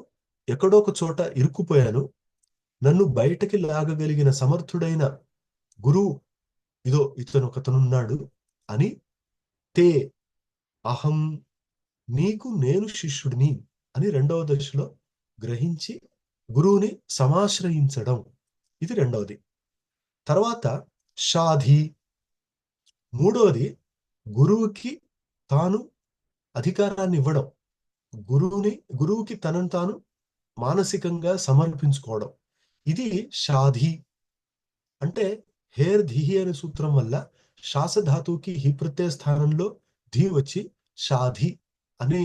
ఎక్కడో ఒక చోట ఇరుక్కుపోయాను, నన్ను బయటకి లాగగలిగిన సమర్థుడైన గురువు ఇదో ఇతనున్నాడు అని తే అహం, నీకు నేను శిష్యుడిని అని రెండవ దశలో గ్రహించి గురువుని సమాశ్రయించడం, ఇది రెండవది. తర్వాత షాధి, మూడవది గురువుకి తాను అధికారాన్ని ఇవ్వడం, గురువుకి తనను తాను మానసికంగా సమర్పించుకోవడం, ఇది షాధి. అంటే హేర్ ధిహి అనే సూత్రం వల్ల శాసధాతువుకి హి ప్రత్యయ స్థానంలో ధి వచ్చి షాధి అనే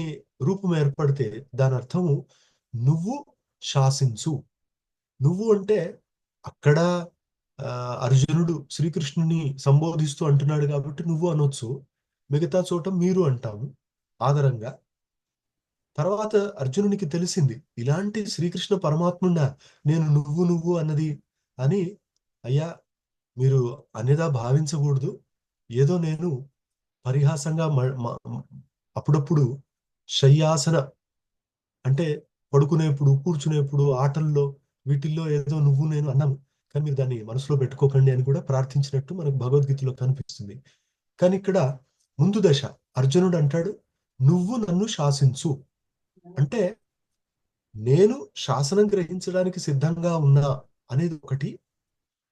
రూపం ఏర్పడితే దాని అర్థము నువ్వు శాసించు. నువ్వు అంటే అక్కడ అర్జునుడు శ్రీకృష్ణుని సంబోధిస్తూ అంటున్నాడు కాబట్టి నువ్వు అనొచ్చు, మిగతా చోట మీరు అంటాము ఆదరంగా. తర్వాత అర్జునునికి తెలిసింది, ఇలాంటి శ్రీకృష్ణ పరమాత్ముడా నేను నువ్వు నువ్వు అన్నది అని. అయ్యా, మీరు అన్యదా భావించకూడదు, ఏదో నేను పరిహాసంగా అప్పుడప్పుడు శయ్యాసన అంటే పడుకునేప్పుడు, కూర్చునేప్పుడు, ఆటల్లో, వీటిల్లో ఏదో నువ్వు నేను అన్నాము, కానీ మీరు దాన్ని మనసులో పెట్టుకోకండి అని కూడా ప్రార్థించినట్టు మనకు భగవద్గీతలో కనిపిస్తుంది. కానీ ఇక్కడ ముందు దశ అర్జునుడు అంటాడు, నువ్వు నన్ను శాసించు. అంటే నేను శాసనం గ్రహించడానికి సిద్ధంగా ఉన్నా అనేది ఒకటి.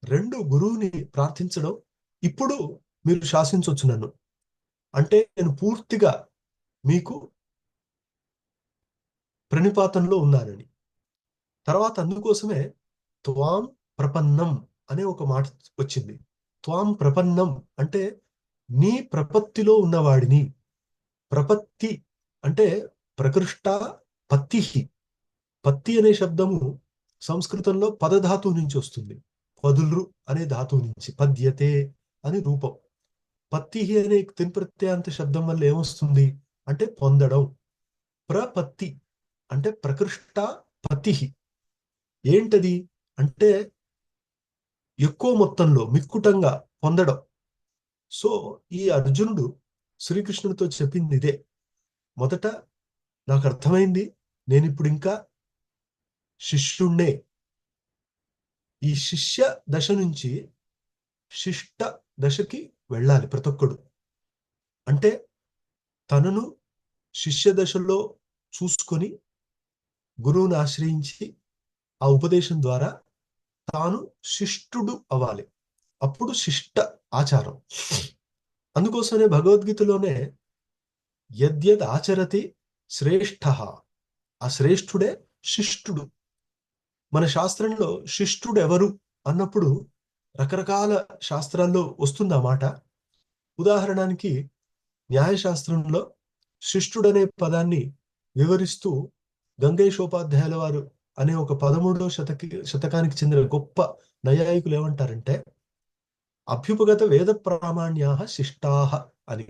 రెండు, గురువుని ప్రార్థించడం, ఇప్పుడు మీరు శాసించవచ్చు నన్ను, అంటే నేను పూర్తిగా మీకు ప్రణిపాతంలో ఉన్నానని. తర్వాత అందుకోసమే త్వాం ప్రపన్నం అనే ఒక మాట వచ్చింది. త్వాం ప్రపన్నం అంటే నీ ప్రపత్తిలో ఉన్నవాడిని. ప్రపత్తి అంటే ప్రకృష్ట పత్తి. పత్తి అనే శబ్దము సంస్కృతంలో పదధాతువు నుంచి వస్తుంది. పదులు అనే ధాతువు నుంచి పద్యతే అని రూపం. పత్తి అనే తిన్ప్రత్యాంత శబ్దం వల్ల ఏమొస్తుంది అంటే పొందడం. ప్రపత్తి అంటే ప్రకృష్ట పత్తి. ఏంటది అంటే ఎక్కువ మొత్తంలో మిక్కుటంగా పొందడం. సో ఈ అర్జునుడు శ్రీకృష్ణుడితో చెప్పింది ఇదే. మొదట నాకు అర్థమైంది, నేను ఇప్పుడు ఇంకా శిష్యుణ్ణే. ఈ శిష్య దశ నుంచి శిష్ట దశకి వెళ్ళాలి ప్రతి ఒక్కడు. అంటే తనను శిష్య దశలో చూసుకొని గురువుని ఆశ్రయించి ఆ ఉపదేశం ద్వారా తాను శిష్టుడు అవ్వాలి. అప్పుడు శిష్ట ఆచారం. అందుకోసమే భగవద్గీతలోనే యద్యద్ ఆచరతి శ్రేష్ఠ, ఆ శ్రేష్ఠుడే శిష్టుడు. మన శాస్త్రంలో శిష్టుడు ఎవరు అన్నప్పుడు రకరకాల శాస్త్రాల్లో వస్తుంది ఆ మాట. ఉదాహరణకి న్యాయశాస్త్రంలో శిష్టుడనే పదాన్ని వివరిస్తూ గంగేశోపాధ్యాయుల వారు అనే ఒక 13వ శతకానికి చెందిన గొప్ప నైయాయికులు ఏమంటారంటే, అభ్యుపగత వేద ప్రామాణ్యాః శిష్టాః అని.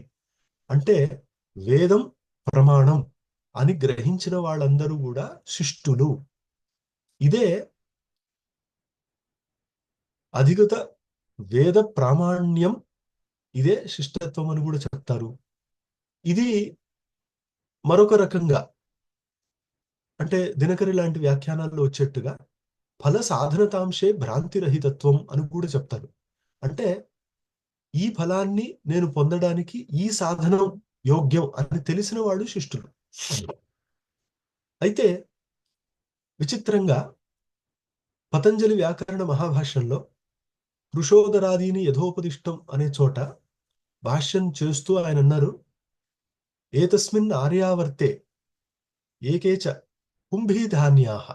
అంటే వేదం ప్రమాణం అని గ్రహించిన వాళ్ళందరూ కూడా శిష్టులు. ఇదే అధిగత వేద ప్రామాణ్యం, ఇదే శిష్టత్వం అని కూడా చెప్తారు. ఇది మరొక రకంగా అంటే దినకరి లాంటి వ్యాఖ్యానాల్లో వచ్చేట్టుగా ఫల సాధనతాంశే భ్రాంతిరహితత్వం అని కూడా చెప్తారు. అంటే ఈ ఫలాన్ని నేను పొందడానికి ఈ సాధనం యోగ్యం అని తెలిసిన వాళ్ళు శిష్టులు. అయితే విచిత్రంగా పతంజలి వ్యాకరణ మహాభాష్యంలో వృషోదరాదీని యథోపదిష్టం అనే చోట భాష్యం చేస్తూ ఆయన అన్నారు, ఏతస్మిన్ ఆర్యావర్తే ఏకేచ కుంభీధాన్యాః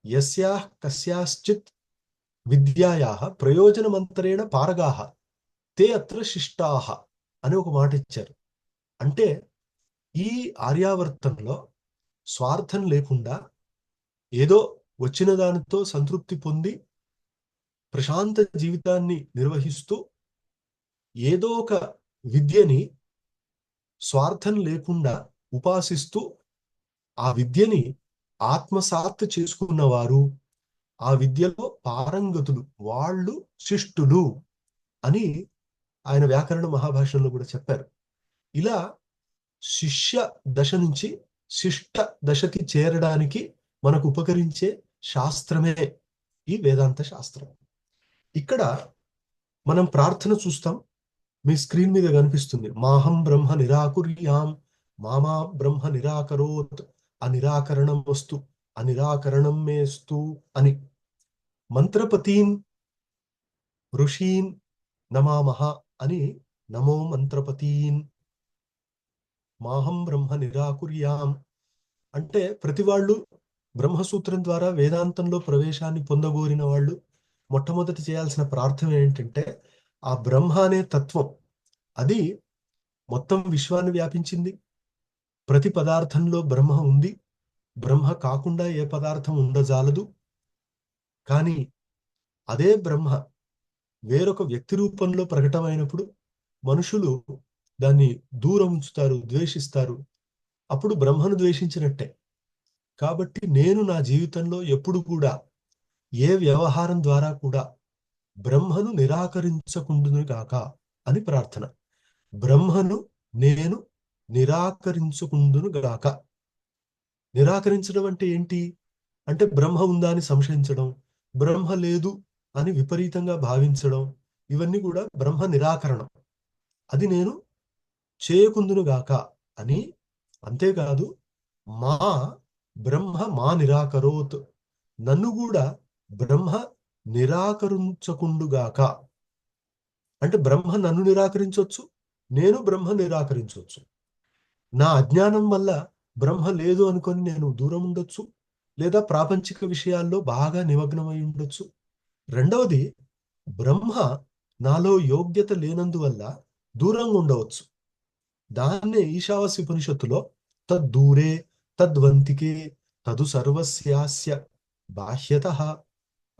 యస్యాః కస్యాశ్చిత్ విద్యాయాః ప్రయోజనమంతరేణ పారగాః తే అత్ర శిష్టాః అని ఒక మాట ఇచ్చారు. అంటే ఈ ఆర్యావర్తంలో స్వార్థం లేకుండా ఏదో వచ్చిన దానితో సంతృప్తి పొంది ప్రశాంత జీవితాన్ని నిర్వహిస్తూ ఏదో ఒక విద్యని స్వార్థం లేకుండా ఉపాసిస్తూ ఆ విద్యని ఆత్మసాత్ చేసుకున్నవారు, ఆ విద్యలో పారంగతులు, వాళ్ళు శిష్టులు అని ఆయన వ్యాకరణ మహాభాష్యంలో కూడా చెప్పారు. ఇలా శిష్య దశ నుంచి శిష్ట దశకి చేరడానికి మనకు ఉపకరించే శాస్త్రమే ఈ వేదాంత శాస్త్రం. ఇక్కడ మనం ప్రార్థన చూస్తాం, మీ స్క్రీన్ మీద కనిపిస్తుంది, మాహం బ్రహ్మ నిరాకుర్యాం మామా బ్రహ్మ నిరాకరోత్ అనిరాకరణం వస్తు అనిరాకరణం మేస్తు అని. మంత్రపతీన్ ఋషీన్ నమామహ అని నమో మంత్రపతీన్. మాహం బ్రహ్మ నిరాకుర్యాం అంటే ప్రతి వాళ్ళు బ్రహ్మసూత్రం ద్వారా వేదాంతంలో ప్రవేశాన్ని పొందగోరిన వాళ్ళు మొట్టమొదటి చేయాల్సిన ప్రార్థన ఏంటంటే, ఆ బ్రహ్మ అనే తత్వం అది మొత్తం విశ్వాన్ని వ్యాపించింది. ప్రతి పదార్థంలో బ్రహ్మ ఉంది. బ్రహ్మ కాకుండా ఏ పదార్థం ఉండజాలదు. కానీ అదే బ్రహ్మ వేరొక వ్యక్తి రూపంలో ప్రకటమైనప్పుడు మనుషులు దాన్ని దూరం ఉంచుతారు, ద్వేషిస్తారు. అప్పుడు బ్రహ్మను ద్వేషించినట్టే. కాబట్టి నేను నా జీవితంలో ఎప్పుడు కూడా ఏ వ్యవహారం ద్వారా కూడా బ్రహ్మను నిరాకరించకుండును గాక అని ప్రార్థన. బ్రహ్మను నేను నిరాకరించుకుందును గాక. నిరాకరించడం అంటే ఏంటి అంటే బ్రహ్మ ఉందా అని సంశయించడం, బ్రహ్మ లేదు అని విపరీతంగా భావించడం, ఇవన్నీ కూడా బ్రహ్మ నిరాకరణం. అది నేను చేయకుందును గాక అని. అంతేకాదు, మా బ్రహ్మ మా నిరాకరోత్, నన్ను కూడా బ్రహ్మ నిరాకరించకుండుగాక. అంటే బ్రహ్మ నన్ను నిరాకరించవచ్చు, నేను బ్రహ్మ నిరాకరించవచ్చు. నా అజ్ఞానం వల్ల బ్రహ్మ లేదు అనుకొని నేను దూరం ఉండొచ్చు, లేదా ప్రాపంచిక విషయాల్లో బాగా నిమగ్నమై ఉండొచ్చు. రెండవది, బ్రహ్మ నాలో యోగ్యత లేనందువల్ల దూరంగా ఉండవచ్చు. దాన్నే ఈశావాస్య ఉపనిషత్తులో తద్దూరే తద్వంతికే తదు సర్వస్యాస్య బాహ్యతః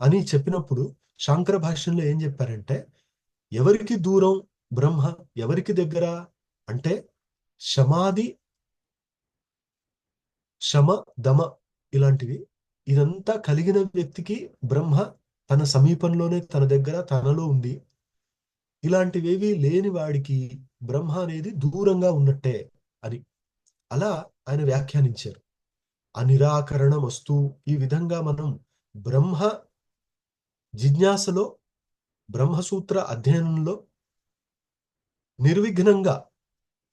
అని చెప్పినప్పుడు శాంకర భాష్యంలో ఏం చెప్పారంటే, ఎవరికి దూరం బ్రహ్మ, ఎవరికి దగ్గర అంటే శమాది, శమ, దమ ఇలాంటివి, ఇదంతా కలిగిన వ్యక్తికి బ్రహ్మ తన సమీపంలోనే, తన దగ్గర, తనలో ఉంది. ఇలాంటివేవి లేని వాడికి బ్రహ్మ అనేది దూరంగా ఉన్నట్టే అని అలా ఆయన వ్యాఖ్యానించారు. అనిరాకరణ వస్తు. ఈ విధంగా మనం బ్రహ్మ జిజ్ఞాసలో, బ్రహ్మసూత్ర అధ్యయనంలో నిర్విఘ్నంగా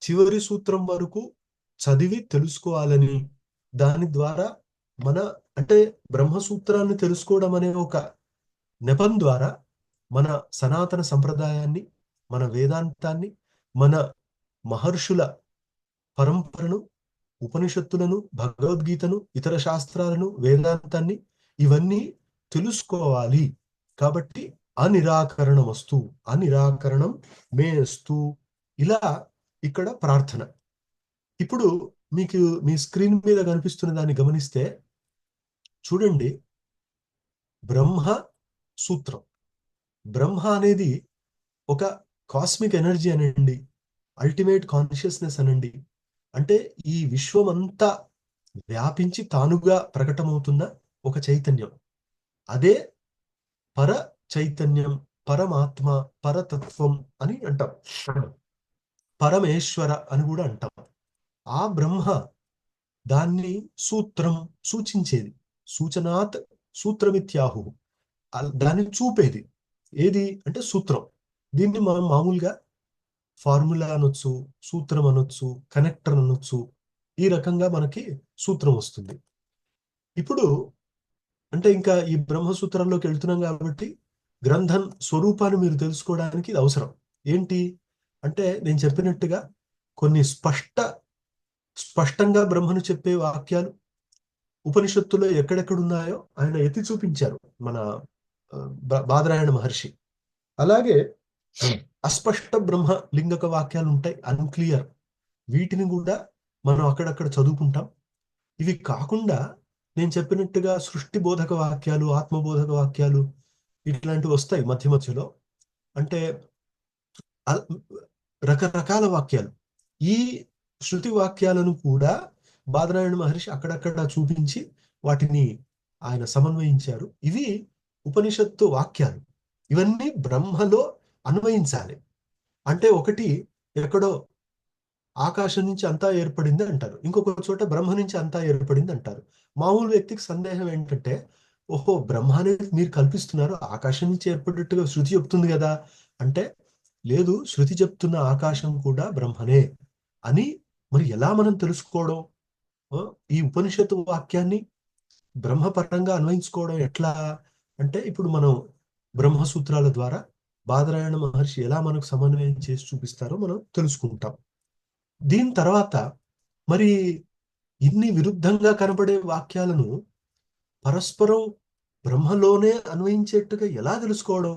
చివరి సూత్రం వరకు చదివి తెలుసుకోవాలని, దాని ద్వారా మన అంటే బ్రహ్మసూత్రాన్ని తెలుసుకోవడం అనే ఒక నెపం ద్వారా మన సనాతన సంప్రదాయాన్ని, మన వేదాంతాన్ని, మన మహర్షుల పరంపరను, ఉపనిషత్తులను, భగవద్గీతను, ఇతర శాస్త్రాలను, వేదాంతాన్ని ఇవన్నీ తెలుసుకోవాలి. కాబట్టి అనిరాకరణ వస్తు అనిరాకరణం మేస్తు ఇలా ఇక్కడ ప్రార్థన. ఇప్పుడు మీకు మీ స్క్రీన్ మీద కనిపిస్తున్న దాన్ని గమనిస్తే చూడండి, బ్రహ్మ సూత్రం. బ్రహ్మ అనేది ఒక కాస్మిక్ ఎనర్జీ అనండి, అల్టిమేట్ కాన్షియస్నెస్ అనండి. అంటే ఈ విశ్వమంతా వ్యాపించి తానుగా ప్రకటమవుతున్న ఒక చైతన్యం. అదే పర చైతన్యం, పరమాత్మ, పరతత్వం అని అంటాం. పరమేశ్వర అని కూడా అంటాం. ఆ బ్రహ్మ దాన్ని సూత్రం, సూచించేది. సూచనాత్ సూత్రమిత్యాహు, దాన్ని చూపేది. ఏది అంటే సూత్రం. దీన్ని మనం మామూలుగా ఫార్ములా అనొచ్చు, సూత్రం అనొచ్చు, కనెక్టర్ అనొచ్చు. ఈ రకంగా మనకి సూత్రం వస్తుంది. ఇప్పుడు అంటే ఇంకా ఈ బ్రహ్మసూత్రంలోకి వెళ్తున్నాం కాబట్టి గ్రంథం స్వరూపాన్ని మీరు తెలుసుకోవడానికి ఇది అవసరం. ఏంటి అంటే నేను చెప్పినట్టుగా కొన్ని స్పష్టంగా బ్రహ్మను చెప్పే వాక్యాలు ఉపనిషత్తులో ఎక్కడెక్కడున్నాయో ఆయన ఎత్తి చూపించారు మన బాదరాయణ మహర్షి. అలాగే అస్పష్ట బ్రహ్మ లింగక వాక్యాలు ఉంటాయి, అన్క్లియర్. వీటిని కూడా మనం అక్కడక్కడ చదువుకుంటాం. ఇవి కాకుండా నేను చెప్పినట్టుగా సృష్టి బోధక వాక్యాలు, ఆత్మబోధక వాక్యాలు ఇట్లాంటివి వస్తాయి మధ్య మధ్యలో. అంటే రకరకాల వాక్యాలు. ఈ శృతి వాక్యాలను కూడా బాదరాయణ మహర్షి అక్కడక్కడ చూపించి వాటిని ఆయన సమన్వయించారు. ఇవి ఉపనిషత్తు వాక్యాలు. ఇవన్నీ బ్రహ్మలో అన్వయించాలి. అంటే ఒకటి ఎక్కడో ఆకాశం నుంచి అంతా ఏర్పడింది అంటారు, ఇంకొక చోట బ్రహ్మ నుంచి అంతా ఏర్పడింది అంటారు. మామూలు వ్యక్తికి సందేహం ఏంటంటే, ఓహో బ్రహ్మ అనేది మీరు కల్పిస్తున్నారు, ఆకాశం నుంచి ఏర్పడినట్టుగా శృతి చెప్తుంది కదా అంటే, లేదు, శృతి చెప్తున్న ఆకాశం కూడా బ్రహ్మనే అని మరి ఎలా మనం తెలుసుకోవడం? ఈ ఉపనిషత్తు వాక్యాన్ని బ్రహ్మపరంగా అన్వయించుకోవడం ఎట్లా అంటే, ఇప్పుడు మనం బ్రహ్మసూత్రాల ద్వారా బాదరాయణ మహర్షి ఎలా మనకు సమన్వయం చేసి చూపిస్తారో మనం తెలుసుకుంటాం. దీని తర్వాత మరి ఇన్ని విరుద్ధంగా కనబడే వాక్యాలను పరస్పరం బ్రహ్మలోనే అన్వయించేట్టుగా ఎలా తెలుసుకోవడం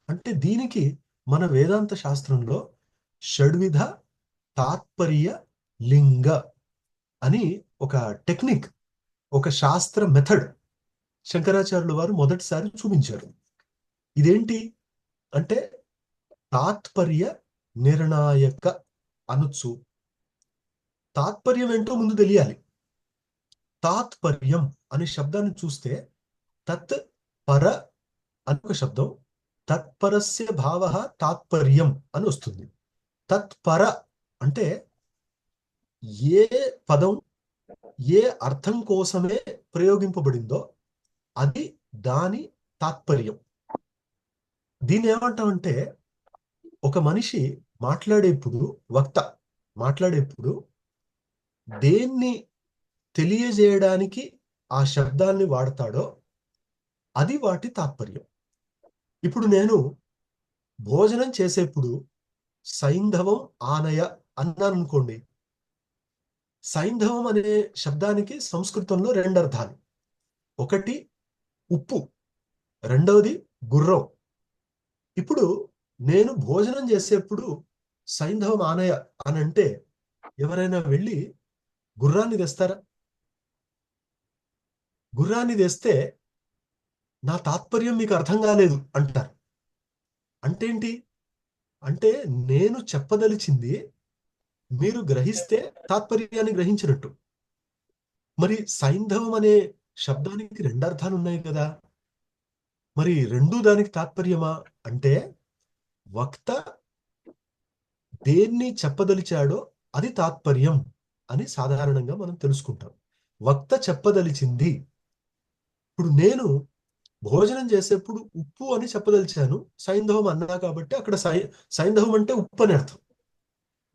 అంటే, దీనికి మన వేదాంత శాస్త్రంలో షడ్విధ తాత్పర్య లింగ అని ఒక టెక్నిక్, ఒక శాస్త్ర మెథడ్ శంకరాచార్యుల వారు మొదటిసారి చూపించారు. ఇదేంటి అంటే తాత్పర్య నిర్ణాయక అనొచ్చు. తాత్పర్యం ఏంటో ముందు తెలియాలి. తాత్పర్యం అనే శబ్దాన్ని చూస్తే తత్ పర అని ఒక శబ్దం, తత్పరస్య భావ తాత్పర్యం అని వస్తుంది. తత్పర అంటే ఏ పదం ఏ అర్థం కోసమే ప్రయోగింపబడిందో అది దాని తాత్పర్యం. దీన్ని ఏమంటామంటే, ఒక మనిషి మాట్లాడేప్పుడు, వక్త మాట్లాడేప్పుడు దేన్ని తెలియజేయడానికి ఆ శబ్దాన్ని వాడతాడో అది వాటి తాత్పర్యం. ఇప్పుడు నేను భోజనం చేసేప్పుడు సైంధవం ఆనయ అన్నాను అనుకోండి. సైంధవం అనే శబ్దానికి సంస్కృతంలో రెండు అర్థాలు. ఒకటి ఉప్పు, రెండవది గుర్రం. ఇప్పుడు నేను భోజనం చేసేప్పుడు సైంధవం ఆనయ అని అంటే ఎవరైనా వెళ్ళి గుర్రాన్ని తెస్తారా? గుర్రాన్ని తెస్తే నా తాత్పర్యం మీకు అర్థం కాలేదు అంటారు. అంటే ఏంటి అంటే, నేను చెప్పదలిచింది మీరు గ్రహిస్తే తాత్పర్యాన్ని గ్రహించినట్టు. మరి సైంధవం అనే శబ్దానికి రెండు అర్థాలు ఉన్నాయి కదా, మరి రెండూ దానికి తాత్పర్యమా అంటే, వక్త దేన్ని చెప్పదలిచాడో అది తాత్పర్యం అని సాధారణంగా మనం తెలుసుకుంటాం. వక్త చెప్పదలిచింది. ఇప్పుడు నేను భోజనం చేసేప్పుడు ఉప్పు అని చెప్పదలిచాను, సైంధవం అన్నా కాబట్టి అక్కడ సైంధవం అంటే ఉప్పు అని అర్థం.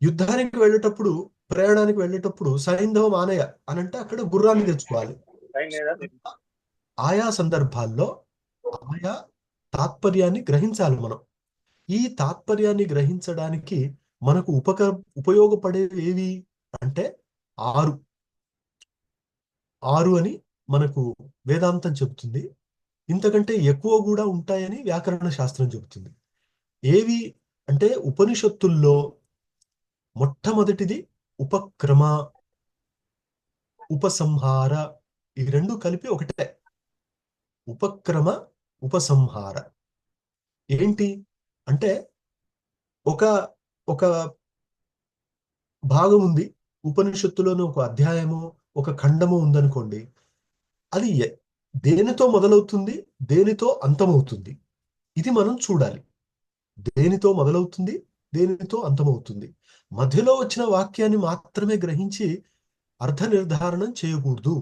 యుద్ధానికి వెళ్ళేటప్పుడు, ప్రయాణానికి వెళ్ళేటప్పుడు సైంధవం ఆనయ అని అంటే అక్కడ గుర్రాన్ని తెచ్చుకోవాలి. ఆయా సందర్భాల్లో ఆయా తాత్పర్యాన్ని గ్రహించాలి మనం. ఈ తాత్పర్యాన్ని గ్రహించడానికి మనకు ఉపయోగపడేవి ఏవి అంటే ఆరు ఆరు అని మనకు వేదాంతం చెబుతుంది. ఇంతకంటే ఎక్కువ కూడా ఉంటాయని వ్యాకరణ శాస్త్రం చెబుతుంది. ఏవి అంటే ఉపనిషత్తుల్లో మొట్టమొదటిది ఉపక్రమ, ఉపసంహార. ఇవి రెండు కలిపి ఒకటే. ఉపక్రమ, ఉపసంహార ఏంటి అంటే, ఒక ఒక భాగం ఉంది ఉపనిషత్తులోని, ఒక అధ్యాయము, ఒక ఖండము ఉందనుకోండి. అది దేనితో మొదలవుతుంది, దేనితో అంతమవుతుంది, ఇది మనం చూడాలి. దేనితో మొదలవుతుంది, దేనితో అంతమవుతుంది. మధ్యలో వచ్చిన వాక్యాన్ని మాత్రమే గ్రహించి అర్థ నిర్ధారణం చేయకూడదు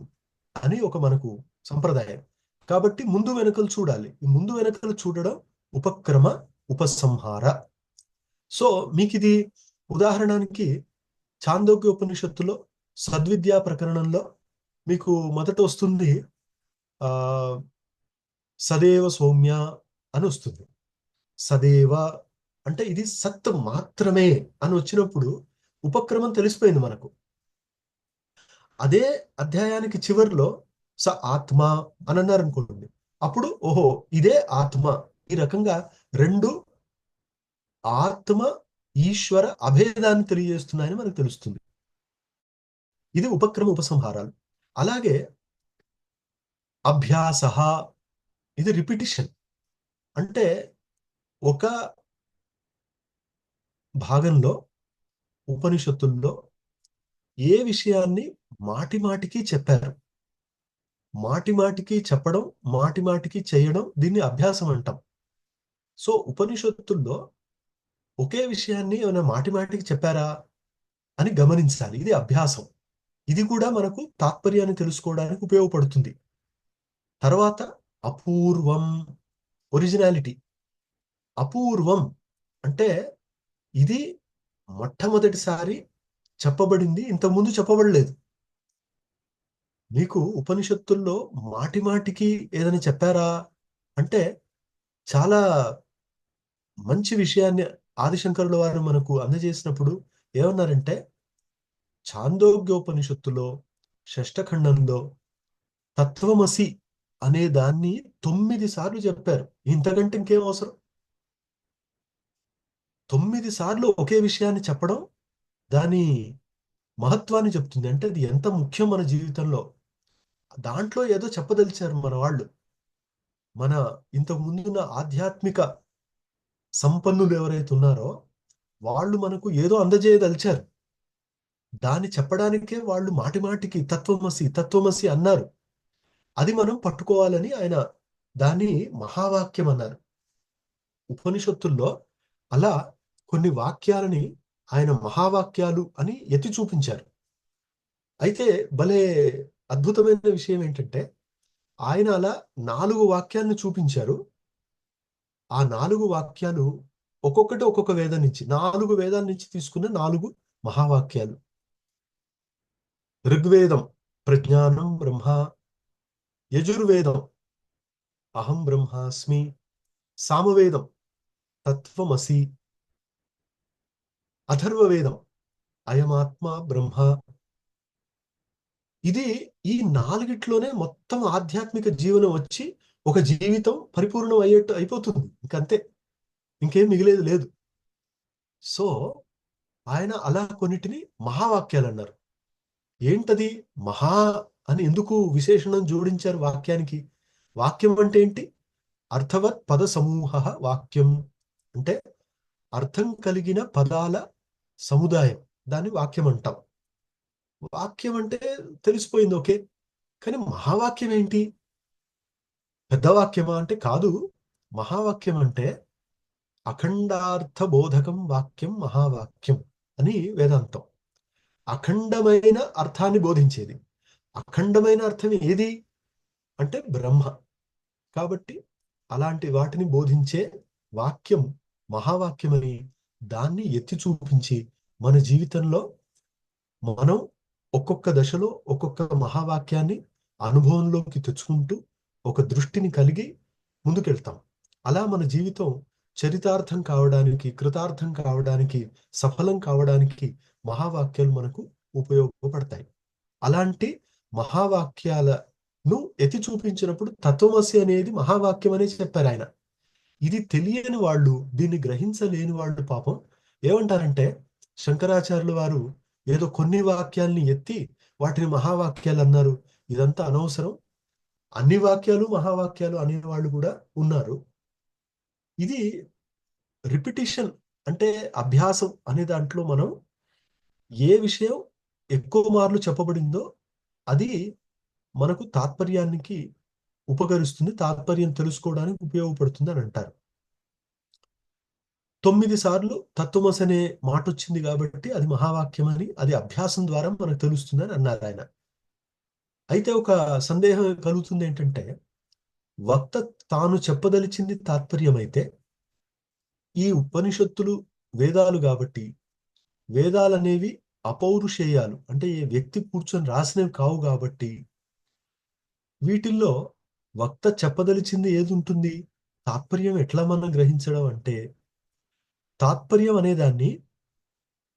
అని ఒక మనకు సంప్రదాయం. కాబట్టి ముందు వెనుకలు చూడాలి. ఈ ముందు వెనుకలు చూడడం ఉపక్రమ ఉపసంహార. సో మీకు ఇది ఉదాహరణకి చాందోగ్య ఉపనిషత్తులో సద్విద్యా ప్రకరణంలో మీకు మొదట వస్తుంది ఆ సదేవ సౌమ్య అని వస్తుంది. సదేవ అంటే ఇది సత్ మాత్రమే అని వచ్చినప్పుడు ఉపక్రమం తెలిసిపోయింది మనకు. అదే అధ్యాయానికి చివరిలో స ఆత్మ అని అన్నారు అనుకోండి, అప్పుడు ఓహో ఇదే ఆత్మ. ఈ రకంగా రెండు ఆత్మ ఈశ్వర అభేదాన్ని తెలియజేస్తున్నాయని మనకు తెలుస్తుంది. ఇది ఉపక్రమ ఉపసంహారాలు. అలాగే అభ్యాస, ఇది రిపిటిషన్. అంటే ఒక భాగంలో ఉపనిషత్తుల్లో ఏ విషయాన్ని మాటి మాటికి చెప్పారు, మాటి మాటికి చెప్పడం, మాటి మాటికి చేయడం, దీన్ని అభ్యాసం అంటాం. సో ఉపనిషత్తుల్లో ఒకే విషయాన్ని ఏమైనా మాటి మాటికి చెప్పారా అని గమనించాలి. ఇది అభ్యాసం. ఇది కూడా మనకు తాత్పర్యాన్ని తెలుసుకోవడానికి ఉపయోగపడుతుంది. తర్వాత అపూర్వం, ఒరిజినాలిటీ. అపూర్వం అంటే ఇది మొట్టమొదటిసారి చెప్పబడింది, ఇంతకుముందు చెప్పబడలేదు. మీకు ఉపనిషత్తుల్లో మాటి మాటికి ఏదైనా చెప్పారా అంటే చాలా మంచి విషయాన్ని ఆదిశంకరుల వారు మనకు అందజేసినప్పుడు ఏమన్నారంటే, ఛాందోగ్యోపనిషత్తులో షష్ఠఖండంలో తత్వమసి అనే దాన్ని 9 సార్లు చెప్పారు. ఇంతకంటే ఇంకేం అవసరం? 9 సార్లు ఒకే విషయాన్ని చెప్పడం దాని మహత్వాన్ని చెప్తుంది. అంటే అది ఎంత ముఖ్యం మన జీవితంలో. దాంట్లో ఏదో చెప్పదలిచారు మన వాళ్ళు. మన ఇంతకు ముందున్న ఆధ్యాత్మిక సంపన్నులు ఎవరైతే ఉన్నారో వాళ్ళు మనకు ఏదో అందజేయదలిచారు. దాన్ని చెప్పడానికే వాళ్ళు మాటి మాటికి తత్వమసి తత్వమసి అన్నారు. అది మనం పట్టుకోవాలని ఆయన దాన్ని మహావాక్యం అన్నారు. ఉపనిషత్తుల్లో అలా కొన్ని వాక్యాలని ఆయన మహావాక్యాలు అని ఎత్తి చూపించారు. అయితే భలే అద్భుతమైన విషయం ఏంటంటే, ఆయన అలా 4 వాక్యాలను చూపించారు. ఆ 4 వాక్యాలు ఒక్కొక్కటి ఒక్కొక్క వేదం నుంచి, 4 వేదాల నుంచి తీసుకున్న 4 మహావాక్యాలు. ఋగ్వేదం ప్రజ్ఞానం బ్రహ్మ, యజుర్వేదం అహం బ్రహ్మాస్మి, సామవేదం తత్వమసి, అథర్వవేదం అయమాత్మ బ్రహ్మ. ఇది ఈ 4గిట్లోనే మొత్తం ఆధ్యాత్మిక జీవనం వచ్చి ఒక జీవితం పరిపూర్ణం అయ్యేట్టు అయిపోతుంది. ఇంకంతే, ఇంకేం మిగిలేదు లేదు. సో ఆయన అలా కొన్నిటిని మహావాక్యాలు అన్నారు. ఏంటది మహా అని ఎందుకు విశేషణం జోడించారు వాక్యానికి? వాక్యం అంటే ఏంటి? అర్థవత్ పద సమూహ వాక్యం. అంటే అర్థం కలిగిన పదాల సముదాయం, దాన్ని వాక్యం అంటాం. వాక్యం అంటే తెలిసిపోయింది, ఓకే. కానీ మహావాక్యం ఏంటి? పెద్ద వాక్యమా అంటే కాదు. మహావాక్యం అంటే అఖండార్థ బోధకం వాక్యం మహావాక్యం అని వేదాంతం. అఖండమైన అర్థాన్ని బోధించేది. అఖండమైన అర్థం ఏది అంటే బ్రహ్మ. కాబట్టి అలాంటి వాటిని బోధించే వాక్యం మహావాక్యమని దాన్ని ఎత్తి చూపించి మన జీవితంలో మనం ఒక్కొక్క దశలో ఒక్కొక్క మహావాక్యాన్ని అనుభవంలోకి తెచ్చుకుంటూ ఒక దృష్టిని కలిగి ముందుకెళ్తాం. అలా మన జీవితం చరితార్థం కావడానికి, కృతార్థం కావడానికి, సఫలం కావడానికి మహావాక్యాలు మనకు ఉపయోగపడతాయి. అలాంటి మహావాక్యాలను ఎత్తి చూపించినప్పుడు తత్వమసి అనేది మహావాక్యం అనే చెప్పారు ఆయన. ఇది తెలియని వాళ్ళు, దీన్ని గ్రహించలేని వాళ్ళు పాపం ఏమంటారంటే, శంకరాచార్యుల వారు ఏదో కొన్ని వాక్యాల్ని ఎత్తి వాటిని మహావాక్యాలు అన్నారు, ఇదంతా అనవసరం, అన్ని వాక్యాలు మహావాక్యాలు అనేవాళ్ళు కూడా ఉన్నారు. ఇది రిపిటిషన్ అంటే అభ్యాసం అనే దాంట్లో మనం ఏ విషయం ఎక్కువ మార్లు చెప్పబడిందో అది మనకు తాత్పర్యానికి ఉపకరిస్తుంది, తాత్పర్యం తెలుసుకోవడానికి ఉపయోగపడుతుంది అని అంటారు. 9 సార్లు తత్వమసి అనే మాట వచ్చింది కాబట్టి అది మహావాక్యం అని, అది అభ్యాసం ద్వారా మనకు తెలుస్తుందని అన్నారు ఆయన. అయితే ఒక సందేహం కలుగుతుంది ఏంటంటే, వక్త తాను చెప్పదలిచింది తాత్పర్యమైతే, ఈ ఉపనిషత్తులు వేదాలు కాబట్టి, వేదాలనేవి అపౌరుషేయాలు, అంటే ఏ వ్యక్తి కూర్చొని రాసినవి కావు కాబట్టి, వీటిల్లో వక్త చెప్పదలిచింది ఏది ఉంటుంది? తాత్పర్యం ఎట్లా మనం గ్రహించడం అంటే, తాత్పర్యం అనే దాన్ని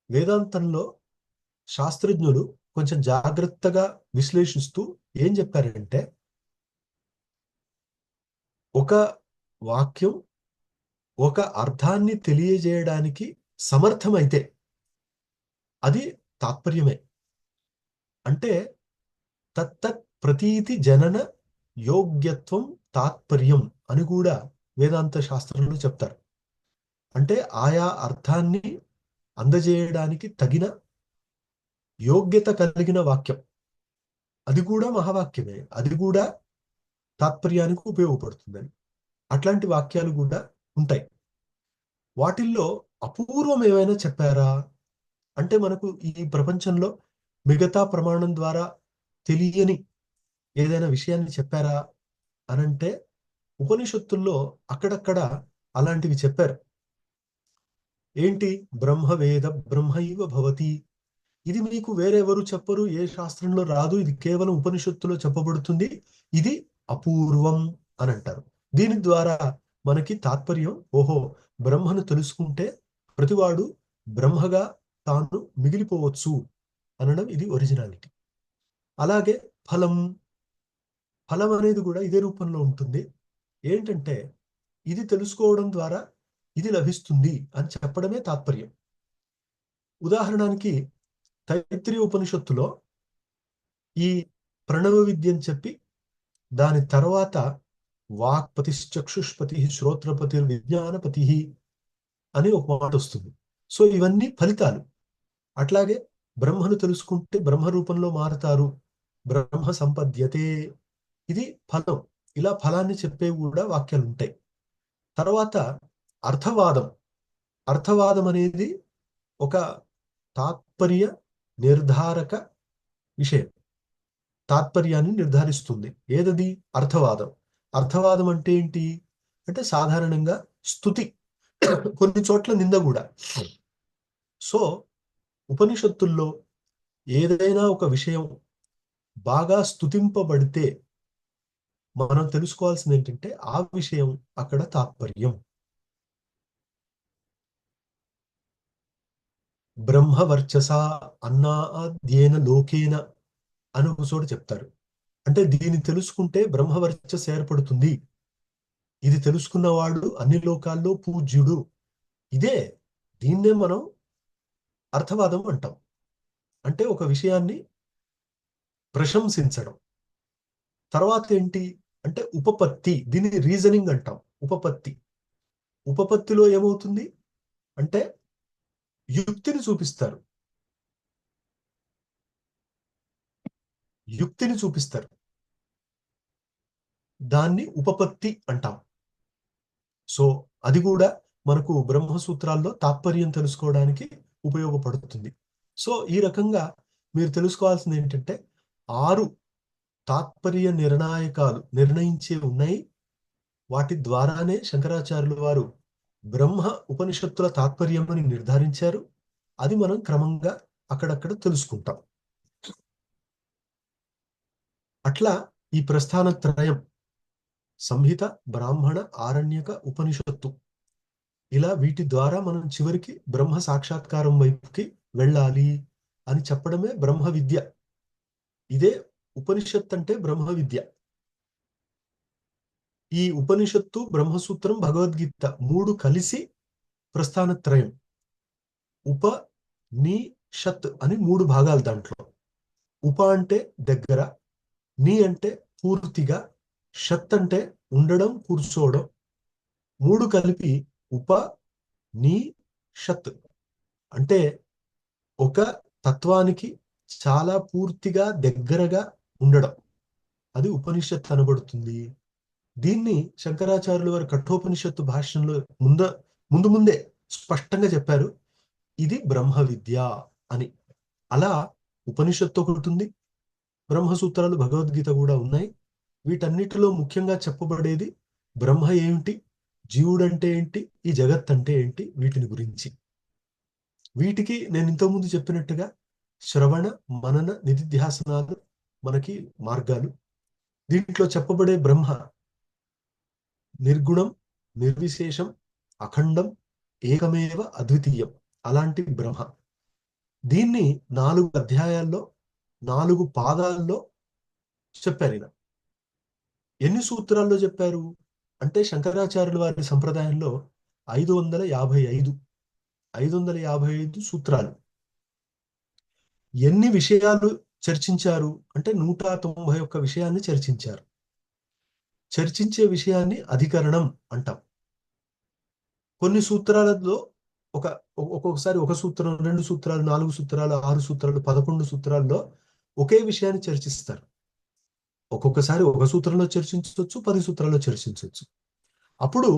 వేదాంతంలో శాస్త్రజ్ఞులు కొంచెం జాగ్రత్తగా విశ్లేషిస్తూ ఏం చెప్పారంటే, ఒక వాక్యం ఒక అర్థాన్ని తెలియజేయడానికి సమర్థమైతే అది తాత్పర్యమే. అంటే తత్తత్ ప్రతీతి జనన యోగ్యత్వం తాత్పర్యం అని కూడా వేదాంత శాస్త్రంలో చెప్తారు. అంటే ఆయా అర్థాన్ని అందజేయడానికి తగిన యోగ్యత కలిగిన వాక్యం, అది కూడా మహావాక్యమే, అది కూడా తాత్పర్యానికి ఉపయోగపడుతుందని. అట్లాంటి వాక్యాలు కూడా ఉంటాయి. వాటిల్లో అపూర్వం ఏమైనా చెప్పారా అంటే, మనకు ఈ ప్రపంచంలో మిగతా ప్రమాణం ద్వారా తెలియని ఏదైనా విషయాన్ని చెప్పారా అనంటే, ఉపనిషత్తుల్లో అక్కడక్కడ అలాంటివి చెప్పారు. ఏంటి? బ్రహ్మవేద బ్రహ్మైవ భవతి. ఇది మీకు వేరెవరు చెప్పరు, ఏ శాస్త్రంలో రాదు, ఇది కేవలం ఉపనిషత్తులో చెప్పబడుతుంది, ఇది అపూర్వం అని అంటారు. దీని ద్వారా మనకి తాత్పర్యం, ఓహో, బ్రహ్మను తెలుసుకుంటే ప్రతివాడు బ్రహ్మగా తాను మిగిలిపోవచ్చు అనడం ఇది ఒరిజినాలిటీ. అలాగే ఫలం, ఫలం అనేది కూడా ఇదే రూపంలో ఉంటుంది. ఏంటంటే, ఇది తెలుసుకోవడం ద్వారా ఇది లభిస్తుంది అని చెప్పడమే తాత్పర్యం. ఉదాహరణకి తైత్రీయ ఉపనిషత్తులో ఈ ప్రణవ విద్యని చెప్పి, దాని తర్వాత వాక్పతి చక్షుష్పతి శ్రోత్రపతి విజ్ఞానపతి అని ఒక మాట వస్తుంది. సో ఇవన్నీ ఫలితాలు. అట్లాగే బ్రహ్మను తెలుసుకుంటే బ్రహ్మ రూపంలో మారతారు, బ్రహ్మ సంపద్యతే, ఇది ఫలం. ఇలా ఫలాన్ని చెప్పే కూడా వాక్యాలు ఉంటాయి. తర్వాత అర్థవాదం. అర్థవాదం అనేది ఒక తాత్పర్య నిర్ధారక విషయం, తాత్పర్యాన్ని నిర్ధారిస్తుంది. ఏదది? అర్థవాదం. అర్థవాదం అంటే ఏంటి అంటే, సాధారణంగా స్తుతి, కొన్ని చోట్ల నింద కూడా. సో ఉపనిషత్తుల్లో ఏదైనా ఒక విషయం బాగా స్తుతింపబడితే మనం తెలుసుకోవాల్సింది ఏంటంటే, ఆ విషయం అక్కడ తాత్పర్యం. బ్రహ్మవర్చస అన్నాద్యేన లోకేన అని ఒక చోట చెప్తారు. అంటే దీన్ని తెలుసుకుంటే బ్రహ్మవర్చస్సు ఏర్పడుతుంది, ఇది తెలుసుకున్నవాడు అన్ని లోకాల్లో పూజ్యుడు. ఇదే, దీన్నే మనం అర్థవాదం అంటాం. అంటే ఒక విషయాన్ని ప్రశంసించడం. తర్వాత ఏంటి అంటే ఉపపత్తి, దీన్ని రీజనింగ్ అంటాం. ఉపపత్తి, ఉపపత్తిలో ఏమవుతుంది అంటే యుక్తిని చూపిస్తారు, యుక్తిని చూపిస్తారు, దాన్ని ఉపపత్తి అంటాం. సో అది కూడా మనకు బ్రహ్మసూత్రాల్లో తాత్పర్యం తెలుసుకోవడానికి ఉపయోగపడుతుంది. సో ఈ రకంగా మీరు తెలుసుకోవాల్సింది ఏంటంటే, 6 తాత్పర్య నిర్ణాయకాలు నిర్ణయించే ఉన్నాయి. వాటి ద్వారానే శంకరాచార్యుల వారు బ్రహ్మ ఉపనిషత్తుల తాత్పర్యం అని నిర్ధారించారు. అది మనం క్రమంగా అక్కడక్కడ తెలుసుకుంటాం. అట్లా ఈ ప్రస్థాన త్రయం, సంహిత, బ్రాహ్మణ, ఆరణ్యక, ఉపనిషత్తు, ఇలా వీటి ద్వారా మనం చివరికి బ్రహ్మ సాక్షాత్కారం వైపుకి వెళ్ళాలి అని చెప్పడమే బ్రహ్మ విద్య. ఇదే ఉపనిషత్ అంటే బ్రహ్మ విద్య. ఈ ఉపనిషత్తు, బ్రహ్మసూత్రం, భగవద్గీత 3 కలిసి ప్రస్థానత్రయం. ఉప ని షత్ అని 3 భాగాలు దాంట్లో. ఉప అంటే దగ్గర, ని అంటే పూర్తిగా, షత్ అంటే ఉండడం, కూర్చోవడం. 3 కలిపి ఉప ని షత్ అంటే ఒక తత్వానికి చాలా పూర్తిగా దగ్గరగా ఉండడం, అది ఉపనిషత్ అనబడుతుంది. దీన్ని శంకరాచార్యుల వారి కఠోపనిషత్తు భాష్యంలో ముందు ముందే స్పష్టంగా చెప్పారు, ఇది బ్రహ్మ విద్య అని. అలా ఉపనిషత్తు ఒకటి ఉంది, బ్రహ్మసూత్రాలు, భగవద్గీత కూడా ఉన్నాయి. వీటన్నిటిలో ముఖ్యంగా చెప్పబడేది బ్రహ్మ ఏమిటి, జీవుడంటే ఏంటి, ఈ జగత్ అంటే ఏంటి, వీటిని గురించి. వీటికి నేను ఇంతకుముందు చెప్పినట్టుగా శ్రవణ మనన నిధిధ్యాసనాలు మనకి మార్గాలు. దీంట్లో చెప్పబడే బ్రహ్మ నిర్గుణం, నిర్విశేషం, అఖండం, ఏకమేవ అద్వితీయం. అలాంటి బ్రహ్మ. దీన్ని 4 అధ్యాయాల్లో 4 పాదాల్లో చెప్పారు ఈయన. ఎన్ని సూత్రాల్లో చెప్పారు అంటే శంకరాచార్యుల వారి సంప్రదాయంలో 555 555 సూత్రాలు. ఎన్ని విషయాలు చర్చించారు అంటే 191 విషయాన్ని చర్చించారు. చర్చించే విషయాన్ని అధికరణం అంటాం. కొన్ని సూత్రాలలో ఒక్కొక్కసారి ఒక సూత్రం, 2 సూత్రాలు, 4 సూత్రాలు, 6 సూత్రాలు, 11 సూత్రాల్లో ఒకే విషయాన్ని చర్చిస్తారు. ఒక్కొక్కసారి ఒక సూత్రంలో చర్చించవచ్చు, 10 సూత్రాల్లో చర్చించవచ్చు. అప్పుడు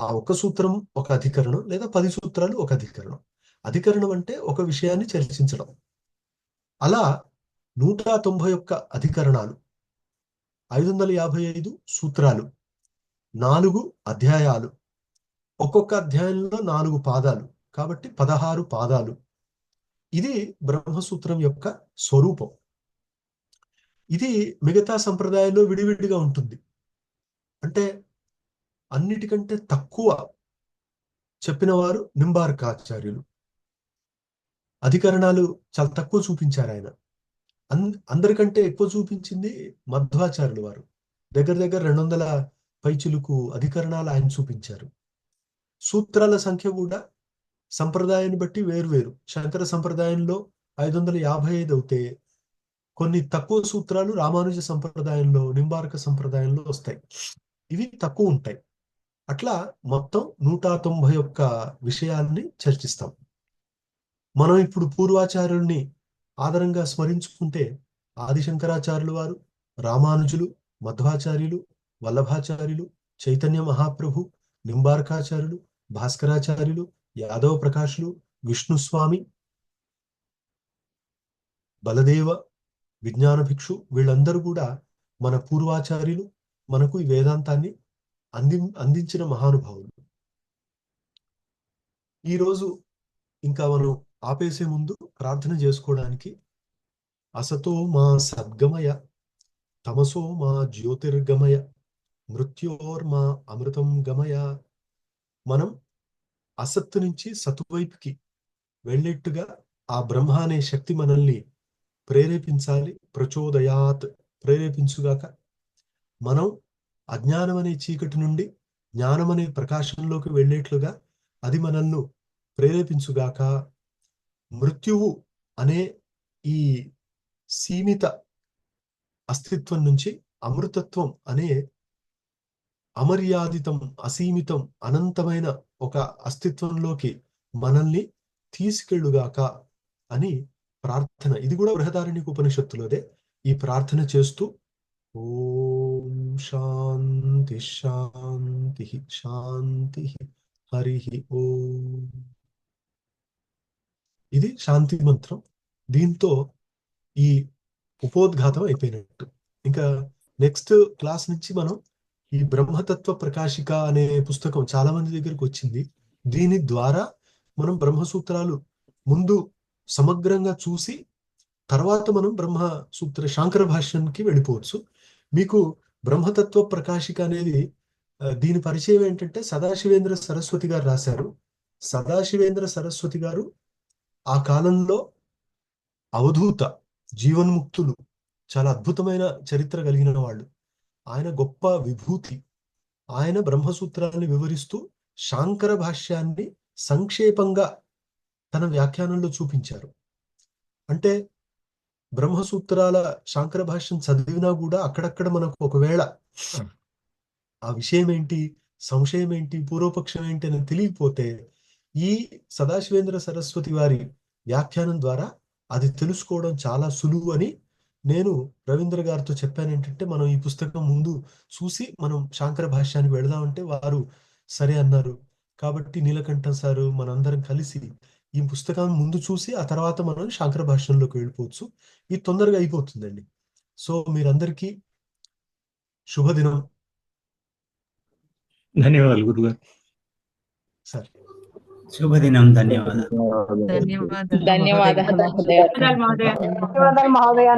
ఆ ఒక సూత్రం ఒక అధికరణం, లేదా 10 సూత్రాలు ఒక అధికరణం. అధికరణం అంటే ఒక విషయాన్ని చర్చించడం. అలా 191 అధికరణాలు, 555 సూత్రాలు, 4 అధ్యాయాలు, ఒక్కొక్క అధ్యాయంలో 4 పాదాలు, కాబట్టి 16 పాదాలు. ఇది బ్రహ్మసూత్రం యొక్క స్వరూపం. ఇది మిగతా సంప్రదాయాల్లో విడివిడిగా ఉంటుంది. అంటే అన్నిటికంటే తక్కువ చెప్పిన వారు నింబార్కాచార్యులు. అధికరణాలు చాలా తక్కువ చూపించారు ఆయన. అందరికంటే ఎక్కువ చూపించింది మధ్వాచార్యులు వారు. దగ్గర దగ్గర 200 పైచిలుకు అధికరణాలు ఆయన చూపించారు. సూత్రాల సంఖ్య కూడా సంప్రదాయాన్ని బట్టి వేరువేరు. శంకర సంప్రదాయంలో 555 అవుతే, కొన్ని తక్కువ సూత్రాలు రామానుజ సంప్రదాయంలో, నింబార్క సంప్రదాయంలో వస్తాయి. ఇవి తక్కువ ఉంటాయి. అట్లా మొత్తం 191 విషయాల్ని చర్చిస్తాం. మనం ఇప్పుడు పూర్వాచార్యుల్ని ఆదరంగా స్మరించుకుంటే ఆదిశంకరాచార్యులు వారు, రామానుజులు, మధ్వాచార్యులు, వల్లభాచార్యులు, చైతన్య మహాప్రభు, నింబార్కాచార్యులు, భాస్కరాచార్యులు, యాదవ ప్రకాశులు, విష్ణుస్వామి, బలదేవ, విజ్ఞాన భిక్షు, వీళ్ళందరూ కూడా మన పూర్వాచార్యులు, మనకు ఈ వేదాంతాన్ని అందించిన మహానుభావులు. ఈరోజు ఇంకా మనం ఆపేసే ముందు ప్రార్థన చేసుకోవడానికి, అసతో మా సద్గమయ, తమసో మా జ్యోతిర్గమయ, మృత్యోర్మా అమృతం గమయ. మనం అసత్తు నుంచి సత్తు వైపుకి వెళ్ళేట్టుగా ఆ బ్రహ్మ అనే శక్తి మనల్ని ప్రేరేపించాలి. ప్రచోదయాత్, ప్రేరేపించుగాక. మనం అజ్ఞానం అనే చీకటి నుండి జ్ఞానం అనే ప్రకాశంలోకి వెళ్ళేట్లుగా అది మనల్ని ప్రేరేపించుగాక. మృత్యువు అనే ఈ సీమిత అస్తిత్వం నుంచి అమృతత్వం అనే అమర్యాదితం, అసీమితం, అనంతమైన ఒక అస్తిత్వంలోకి మనల్ని తీసుకెళ్ళుగాక అని ప్రార్థన. ఇది కూడా బృహదారణ్యక ఉపనిషత్తులోదే. ఈ ప్రార్థన చేస్తూ ఓం శాంతి శాంతి శాంతి హరి ఓం. ఇది శాంతి మంత్రం. దీంతో ఈ ఉపోద్ఘాతం అయిపోయినట్టు. ఇంకా నెక్స్ట్ క్లాస్ నుంచి మనం ఈ బ్రహ్మతత్వ ప్రకాశిక అనే పుస్తకం చాలా మంది దగ్గరికి వచ్చింది. దీని ద్వారా మనం బ్రహ్మసూత్రాలు ముందు సమగ్రంగా చూసి తర్వాత మనం బ్రహ్మసూత్ర శాంకర భాష్యానికి వెళ్ళిపోవచ్చు. మీకు బ్రహ్మతత్వ ప్రకాశిక అనేది దీని పరిచయం ఏంటంటే సదాశివేంద్ర సరస్వతి గారు రాశారు. సదాశివేంద్ర సరస్వతి గారు ఆ కాలంలో అవధూత జీవన్ముక్తులు, చాలా అద్భుతమైన చరిత్ర కలిగిన వాళ్ళు. ఆయన గొప్ప విభూతి. ఆయన బ్రహ్మసూత్రాన్ని వివరిస్తూ శాంకర భాష్యాన్ని సంక్షేపంగా తన వ్యాఖ్యానంలో చూపించారు. అంటే బ్రహ్మసూత్రాల శాంకర భాష్యం చదివినా కూడా అక్కడక్కడ మనకు ఒకవేళ ఆ విషయం ఏంటి, సంశయం ఏంటి, పూర్వపక్షం ఏంటి అని తెలియకపోతే ఈ సదాశివేంద్ర సరస్వతి వారి వ్యాఖ్యానం ద్వారా అది తెలుసుకోవడం చాలా సులువు అని నేను రవీంద్ర గారితో చెప్పాను. ఏంటంటే మనం ఈ పుస్తకం ముందు చూసి మనం శాంకర భాష్యానికి వెళదామంటే వారు సరే అన్నారు. కాబట్టి నీలకంఠం సారు మనందరం కలిసి ఈ పుస్తకాన్ని ముందు చూసి ఆ తర్వాత మనం శాంకర భాష్యంలోకి వెళ్ళిపోవచ్చు. ఇది తొందరగా అయిపోతుందండి. సో మీరందరికీ శుభదినం. ధన్యవాదాలు గురుగారు. సరే, శుభదినం. ధన్యవాదాలు. ధన్యవాదాలు. ధన్యవాదాలు మహోదయ. ధన్యవాదాలు మహోదయ.